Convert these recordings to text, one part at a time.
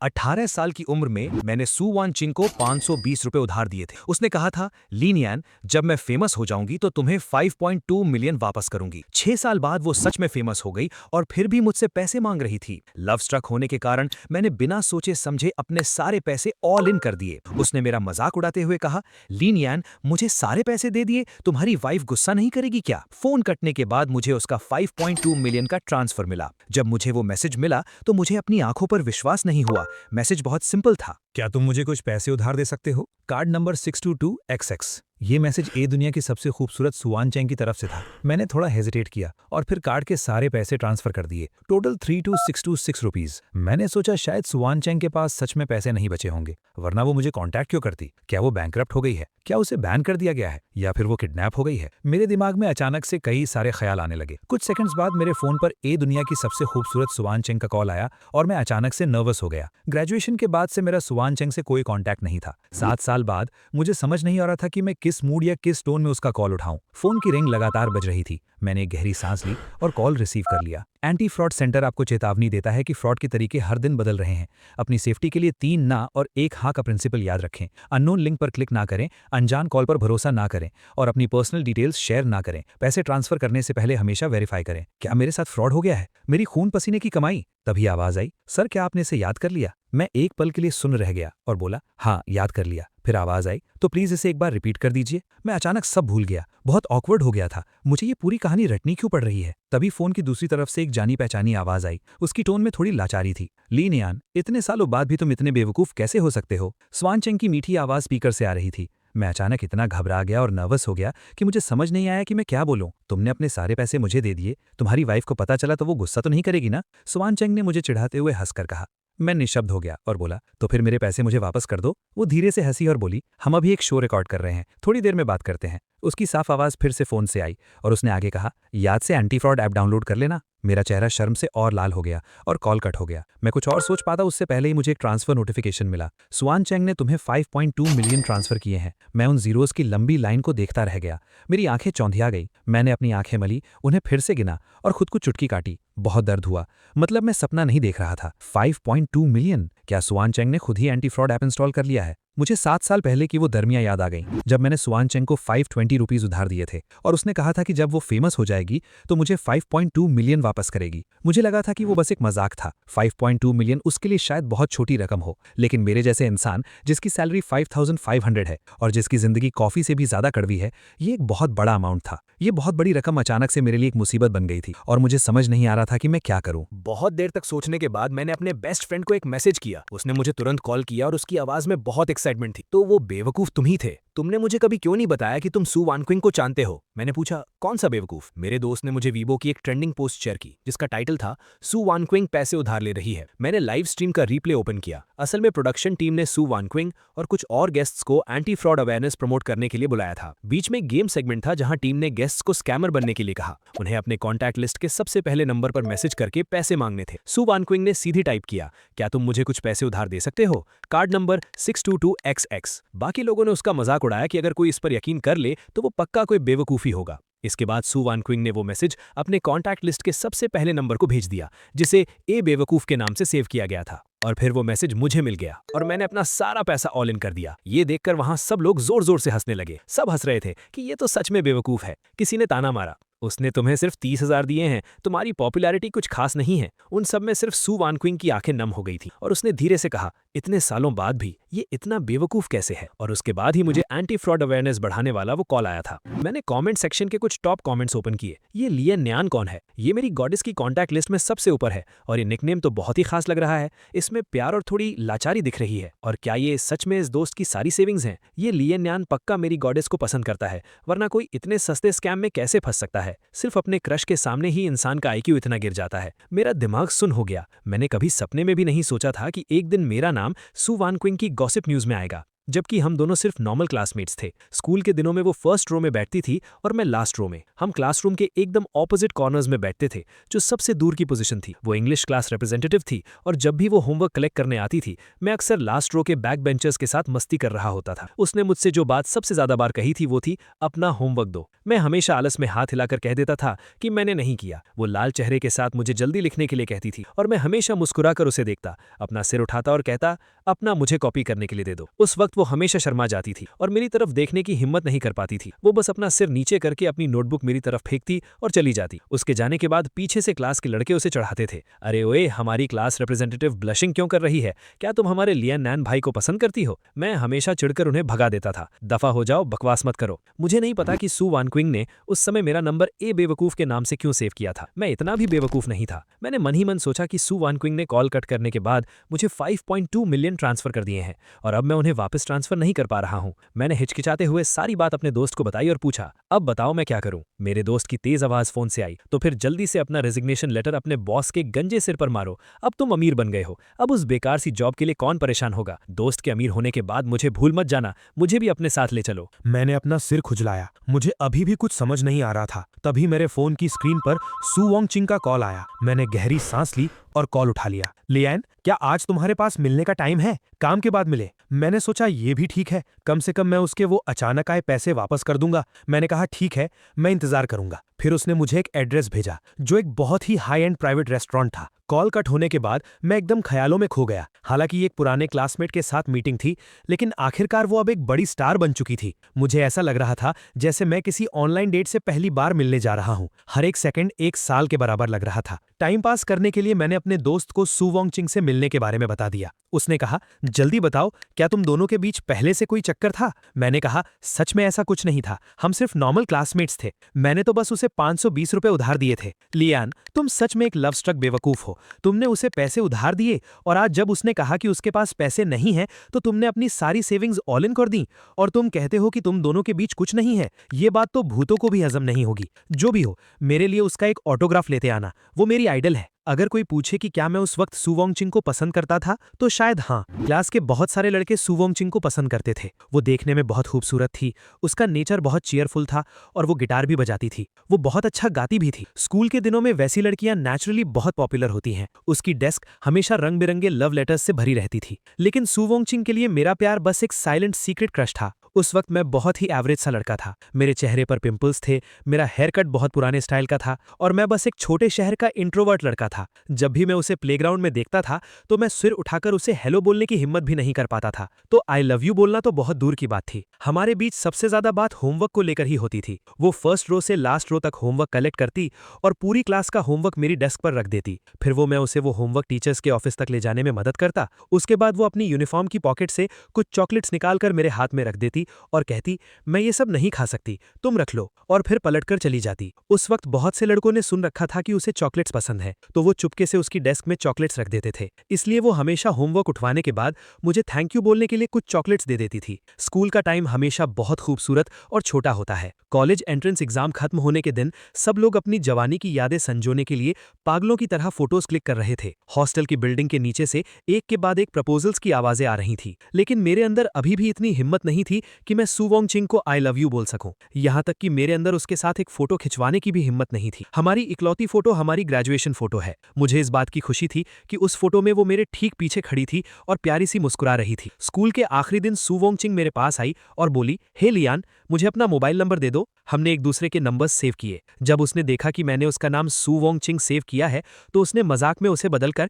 18 साल की उम्र में मैंने सू वानचिंग को 520 रुपए उधार दिए थे। उसने कहा था, लीनियन, जब मैं फेमस हो जाऊंगी तो तुम्हें 5.2 मिलियन वापस करूंगी। 6 साल बाद वो सच में फेमस हो गई और फिर भी मुझसे पैसे मांग रही थी। लव स्ट्रक होने के कारण मैंने बिना सोचे समझे अपने सारे पैसे ऑल इन कर दिए। उसने मेरा मजाक उड़ाते हुए कहा, लीनियन, मुझे सारे पैसे दे दिए, तुम्हारी वाइफ गुस्सा नहीं करेगी क्या? फोन कटने के बाद मुझे उसका 5.2 मिलियन का ट्रांसफर मिला। जब मुझे वो मैसेज मिला तो मुझे अपनी आंखों पर विश्वास नहीं हुआ। मैसेज बहुत सिंपल था। क्या तुम मुझे कुछ पैसे उधार दे सकते हो? Card number 622XX। ये मैसेज ए दुनिया की सबसे खूबसूरत सुवान चैंग की तरफ से था। मैंने थोड़ा हेजिटेट किया और फिर कार्ड के सारे पैसे ट्रांसफर कर दिए, टोटल 32626 रुपीज। मैंने सोचा शायद सुवान चैंग के पास सच में पैसे नहीं बचे होंगे, वरना वो मुझे कांटेक्ट क्यों करती? क्या वो बैंकरप्ट हो गई है? क्या उसे बैन कर दिया गया है? या फिर वो किडनैप हो गई है? मेरे दिमाग में अचानक से कई सारे ख्याल आने लगे। कुछ सेकंड्स बाद मेरे फोन पर ए दुनिया की सबसे खूबसूरत सुवान चैंग का कॉल आया और मैं अचानक से नर्वस हो गया। ग्रेजुएशन के बाद से मेरा सुवान चैंग से कोई कांटेक्ट नहीं था। 7 साल बाद मुझे समझ नहीं आ रहा था कि मैं किस मूड या किस टोन में उसका कॉल उठाऊं। फोन की रिंग लगातार बज रही थी। मैंने एक गहरी सांस ली और कॉल रिसीव कर लिया। एंटी फ्रॉड सेंटर आपको चेतावनी देता है कि फ्रॉड के तरीके हर दिन बदल रहे हैं। अपनी सेफ्टी के लिए 3 ना और 1 हाँ का प्रिंसिपल याद रखें। अननोन लिंक पर क्लिक ना करें, अनजान कॉल पर भरोसा ना करें और अपनी पर्सनल डिटेल्स शेयर ना करें। पैसे ट्रांसफर करने से पहले हमेशा वेरीफाई करें। क्या मेरे साथ फ्रॉड हो गया है? मेरी खून पसीने की कमाई? तभी आवाज आई, सर क्या आपने इसे याद कर लिया? मैं एक पल के लिए सुन रह गया और बोला, हाँ याद कर लिया। फिर आवाज आई, तो प्लीज इसे एक बार रिपीट कर दीजिए। मैं अचानक सब भूल गया, बहुत ऑकवर्ड हो गया था। मुझे ये पूरी कहानी रटनी क्यों पड़ रही है? तभी फोन की दूसरी तरफ से एक जानी पहचानी आवाज आई। उसकी टोन में थोड़ी लाचारी थी। लीनियान, इतने सालों बाद भी तुम इतने बेवकूफ कैसे हो सकते हो? स्वानचेंग की मीठी आवाज स्पीकर से आ रही थी। मैं अचानक इतना घबरा गया और नर्वस हो गया कि मुझे समझ नहीं आया कि मैं क्या बोलूं। तुमने अपने सारे पैसे मुझे दे दिए, तुम्हारी वाइफ को पता चला तो वो गुस्सा तो नहीं करेगी ना? स्वानचेंग ने मुझे चिढ़ाते हुए हंसकर कहा। मैं निशब्द हो गया और बोला, तो फिर मेरे पैसे मुझे वापस कर दो। वो धीरे से हंसी और बोली, हम अभी एक शो रिकॉर्ड कर रहे हैं, थोड़ी देर में बात करते हैं। उसकी साफ आवाज फिर से फोन से आई और उसने आगे कहा, याद से एंटी फ्रॉड ऐप डाउनलोड कर लेना। मेरा चेहरा शर्म से और लाल हो गया और कॉल कट हो गया। मैं कुछ और सोच पाता उससे पहले ही मुझे एक ट्रांसफर नोटिफिकेशन मिला। सुआन चैंग ने तुम्हें 5.2 मिलियन ट्रांसफर किए हैं। मैं उन जीरोस की लंबी लाइन को देखता रह गया। मेरी आंखें चौंधिया गई। मैंने अपनी आंखें मली, उन्हें फिर से गिना और खुद को चुटकी काटी। बहुत दर्द हुआ। मतलब मैं सपना नहीं देख रहा था। 5.2 मिलियन! क्या सुआन चैंग ने खुद ही एंटी फ्रॉड ऐप इंस्टॉल कर लिया है? मुझे 7 साल पहले की वो दरमियां याद आ गईं, जब मैंने सुआन चेंग को 520 रुपीज उधार दिए थे और उसने कहा था कि जब वो फेमस हो जाएगी तो मुझे 5.2 मिलियन वापस करेगी। मुझे लगा था कि वो बस एक मजाक था। 5.2 मिलियन उसके लिए शायद बहुत छोटी रकम हो, लेकिन मेरे जैसे इंसान जिसकी सैलरी 5500 है और जिसकी जिंदगी कॉफी से भी ज्यादा कड़वी है, ये एक बहुत बड़ा अमाउंट था। ये बहुत बड़ी रकम अचानक से मेरे लिए एक मुसीबत बन गई थी और मुझे समझ नहीं आ रहा था कि मैं क्या करूं। बहुत देर तक सोचने के बाद मैंने अपने बेस्ट फ्रेंड को एक मैसेज किया। उसने मुझे तुरंत कॉल किया और उसकी आवाज में बहुत एक्साइटमेंट थी। तो वो बेवकूफ तुम ही थे। तुमने मुझे कभी क्यों नहीं बताया कि तुम सू वानक्विंग को जानते हो? मैंने पूछा, कौन सा बेवकूफ? मेरे दोस्त ने मुझे वीबो की एक ट्रेंडिंग पोस्ट शेयर की जिसका टाइटल था, सू वानक्विंग पैसे उधार ले रही है। मैंने लाइव स्ट्रीम का रीप्ले ओपन किया। असल में प्रोडक्शन टीम ने सू वानक्विंग और कुछ और गेस्ट्स को एंटी फ्रॉड अवेयरनेस प्रमोट करने के लिए बुलाया था। बीच में एक गेम सेगमेंट था जहां टीम ने गेस्ट्स को स्कैमर बनने के लिए कहा। उन्हें अपने कॉन्टैक्ट लिस्ट के सबसे पहले नंबर पर मैसेज करके पैसे मांगने थे। सू वानक्विंग ने सीधे टाइप किया, क्या तुम मुझे कुछ पैसे उधार दे सकते हो? Card number 622XX। बाकी लोगों ने उसका मजाक उड़ाया कि अगर कोई इस पर यकीन कर ले तो वो पक्का कोई बेवकूफी होगा। इसके बाद सू वानक्विंग ने वो मैसेज अपने कॉन्टैक्ट लिस्ट के सबसे पहले नंबर को भेज दिया, जिसे ए बेवकूफ के नाम से सेव किया गया था। और फिर वो मैसेज मुझे मिल गया और मैंने अपना सारा पैसा ऑल इन कर दिया। ये देखकर वहां सब लोग जोर जोर से हंसने लगे। सब हंस रहे थे कि ये तो सच में बेवकूफ है। किसी ने ताना मारा, उसने तुम्हें सिर्फ 30,000 दिए हैं, तुम्हारी पॉपुलैरिटी कुछ खास नहीं है। उन सब में सिर्फ सू वानक्विंग की आंखें नम हो गई थी और उसने धीरे से कहा, इतने सालों बाद भी ये इतना बेवकूफ कैसे है? और उसके बाद ही मुझे एंटी फ्रॉड अवेयरनेस बढ़ाने वाला वो कॉल आया था। मैंने कमेंट सेक्शन के कुछ टॉप कमेंट्स ओपन किए। ये लियन न्यान कौन है? ये मेरी गॉडेस की कॉन्टैक्ट लिस्ट में सबसे ऊपर है और ये निकनेम तो बहुत ही खास लग रहा है। इसमें प्यार और थोड़ी लाचारी दिख रही है। और क्या ये सच में इस दोस्त की सारी सेविंग्स हैं? ये लियन न्यान पक्का मेरी गॉडेस को पसंद करता है, वरना कोई इतने सस्ते स्कैम में कैसे फंस सकता है? सिर्फ अपने क्रश के सामने ही इंसान का आईक्यू इतना गिर जाता है। मेरा दिमाग सुन हो गया। मैंने कभी सपने में भी नहीं सोचा था कि एक दिन मेरा नाम सू वानक्विंग की गॉसिप न्यूज में आएगा। जबकि हम दोनों सिर्फ नॉर्मल क्लासमेट्स थे। स्कूल के दिनों में वो फर्स्ट रो में बैठती थी और मैं लास्ट रो में। हम क्लासरूम के एकदम ऑपोजिट कॉर्नर्स में बैठते थे, जो सबसे दूर की पोजीशन थी। वो इंग्लिश क्लास रिप्रेजेंटेटिव थी और जब भी वो होमवर्क कलेक्ट करने आती थी, मैं अक्सर लास्ट रो के बैक बेंचर्स के साथ मस्ती कर रहा होता था। उसने मुझसे जो बात सबसे ज्यादा बार कही थी वो थी, अपना होमवर्क दो। मैं हमेशा आलस में हाथ हिलाकर कह देता था कि मैंने नहीं किया। वो लाल चेहरे के साथ मुझे जल्दी लिखने के लिए कहती थी और मैं हमेशा मुस्कुराकर उसे देखता, अपना सिर उठाता और कहता, अपना मुझे कॉपी करने के लिए दे दो। उस वक्त वो हमेशा शर्मा जाती थी और मेरी तरफ देखने की हिम्मत नहीं कर पाती थी। वो बस अपना सिर नीचे करके अपनी नोटबुक मेरी तरफ फेंकती और चली जाती। उसके जाने के बाद पीछे से क्लास के लड़के उसे चढ़ाते थे, अरे ओए, हमारी क्लास रिप्रेजेंटेटिव ब्लशिंग क्यों कर रही है? क्या तुम हमारे लियान नैन भाई को पसंद करती हो? मैं हमेशा चिढ़कर उन्हें भगा देता था, दफा हो जाओ, बकवास मत करो। मुझे नहीं पता कि सू वान क्विंग ने उस समय मेरा नंबर ए बेवकूफ के नाम से क्यों सेव किया था। मैं इतना भी बेवकूफ नहीं था। मैंने मन ही मन सोचा कि सू वान क्विंग ने कॉल कट करने के बाद मुझे 5.2 मिलियन ट्रांसफर कर दिए हैं और अब मैं उन्हें वापस ट्रांसफर नहीं कर पा रहा हूं। मैंने हिचकिचाते हुए सारी बात अपने दोस्त को बताई और पूछा, अब बताओ मैं क्या करूं? मेरे दोस्त की तेज आवाज फोन से आई, तो फिर जल्दी से अपना रेजिग्नेशन लेटर अपने बॉस के गंजे सिर पर मारो। अब तुम अमीर बन गए हो, अब उस बेकार सी जॉब के लिए कौन परेशान होगा? दोस्त के अमीर होने के बाद मुझे भूल मत जाना, मुझे भी अपने साथ ले चलो। मैंने अपना सिर खुजलाया। मुझे अभी भी कुछ समझ नहीं आ रहा था। तभी मेरे फोन की स्क्रीन पर सू वॉन्ग चिंग का कॉल आया। मैंने गहरी सांस ली और कॉल उठा लिया। लियान, क्या आज तुम्हारे पास मिलने का टाइम है? काम के बाद मिले। मैंने सोचा ये भी ठीक है, कम से कम मैं उसके वो अचानक आए पैसे वापस कर दूंगा। मैंने कहा ठीक है, मैं इंतजार करूंगा। फिर उसने मुझे एक एड्रेस भेजा जो एक बहुत ही हाई एंड प्राइवेट रेस्टोरेंट था। कॉल कट होने के बाद मैं एकदम ख्यालों में खो गया। हालांकि एक पुराने क्लासमेट के साथ मीटिंग थी, लेकिन आखिरकार वो अब एक बड़ी स्टार बन चुकी थी। मुझे ऐसा लग रहा था जैसे मैं किसी ऑनलाइन डेट से पहली बार मिलने जा रहा हूं। हर एक सेकंड एक साल के बराबर लग रहा था। टाइम पास करने के लिए मैंने अपने दोस्त को सू वॉन्ग चिंग से मिलने के बारे में बता दिया। उसने कहा, जल्दी बताओ, क्या तुम दोनों के बीच पहले से कोई चक्कर था? मैंने कहा, सच में ऐसा कुछ नहीं था, हम सिर्फ नॉर्मल क्लासमेट्स थे। मैंने तो बस उसे 520 रुपए उधार दिए थे। लियान, तुम सच में एक लव स्ट्रक बेवकूफ हो। तुमने उसे पैसे उधार दिए और आज जब उसने कहा कि उसके पास पैसे नहीं हैं, तो तुमने अपनी सारी सेविंग्स ऑल इन कर दी और तुम कहते हो कि तुम दोनों के बीच कुछ नहीं है। ये बात तो भूतों को भी हजम नहीं होगी। जो भी हो, मेरे लिए उसका एक ऑटोग्राफ लेते आना, वो मेरी आइडल है। अगर कोई पूछे कि क्या मैं उस वक्त सू वॉन्ग चिंग को पसंद करता था, तो शायद हाँ। क्लास के बहुत सारे लड़के सू वॉन्ग चिंग को पसंद करते थे। वो देखने में बहुत खूबसूरत थी, उसका नेचर बहुत चीयरफुल था और वो गिटार भी बजाती थी। वो बहुत अच्छा गाती भी थी। स्कूल के दिनों में वैसी लड़कियां नेचुरली बहुत पॉपुलर होती हैं। उसकी डेस्क हमेशा रंग बिरंगे लव लेटर्स से भरी रहती थी। लेकिन सू वॉन्ग चिंग के लिए मेरा प्यार बस एक साइलेंट सीक्रेट क्रश था। उस वक्त मैं बहुत ही एवरेज सा लड़का था। मेरे चेहरे पर पिंपल्स थे, मेरा हेयर कट बहुत पुराने स्टाइल का था और मैं बस एक छोटे शहर का इंट्रोवर्ट लड़का था। जब भी मैं उसे प्लेग्राउंड में देखता था तो मैं सिर उठाकर उसे हेलो बोलने की हिम्मत भी नहीं कर पाता था। तो आई लव यू बोलना तो बहुत दूर की बात थी। हमारे बीच सबसे ज्यादा बात होमवर्क को लेकर ही होती थी। वो फर्स्ट रो से लास्ट रो तक होमवर्क कलेक्ट करती और पूरी क्लास का होमवर्क मेरी डेस्क पर रख देती। फिर मैं उसे वो होमवर्क टीचर्स के ऑफिस तक ले जाने में मदद करता। उसके बाद वो अपनी यूनिफॉर्म की पॉकेट से कुछ चॉकलेट्स निकालकर मेरे हाथ में रख देती और कहती, मैं ये सब नहीं खा सकती, तुम रख लो, और फिर पलटकर चली जाती। उस वक्त बहुत से लड़कों ने सुन रखा था कि उसे चॉकलेट्स पसंद है, तो वो चुपके से उसकी डेस्क में चॉकलेट्स रख देते थे। इसलिए वो हमेशा होमवर्क उठवाने के बाद मुझे थैंक यू बोलने के लिए कुछ चॉकलेट्स दे देती थी। स्कूल का टाइम हमेशा बहुत खूबसूरत और छोटा होता है। कॉलेज एंट्रेंस एग्जाम खत्म होने के दिन सब लोग अपनी जवानी की यादें संजोने के लिए पागलों की तरह फोटोज क्लिक कर रहे थे। हॉस्टल की बिल्डिंग के नीचे से एक के बाद एक प्रपोजल्स की आवाजें आ रही थी, लेकिन मेरे अंदर अभी भी इतनी हिम्मत नहीं थी कि मैं सू वॉन्ग चिंग को आई लव यू बोल सकूं। यहां तक कि मेरे अंदर उसके साथ एक फोटो खिंचवाने की भी हिम्मत नहीं थी। हमारी इकलौती फोटो हमारी ग्रेजुएशन फोटो है। मुझे इस बात की खुशी थी कि उस फोटो में वो मेरे ठीक पीछे खड़ी थी और प्यारी सी मुस्कुरा रही थी। स्कूल के आखिरी दिन सू वॉन्ग चिंग मेरे पास आई और बोली, हे लियान, मुझे अपना मोबाइल नंबर दे दो। हमने एक दूसरे के नंबर्स सेव किए। जब उसने देखा कि मैंने उसका नाम सू वॉन्ग चिंग सेव किया है, तो उसने मजाक में उसे बदलकर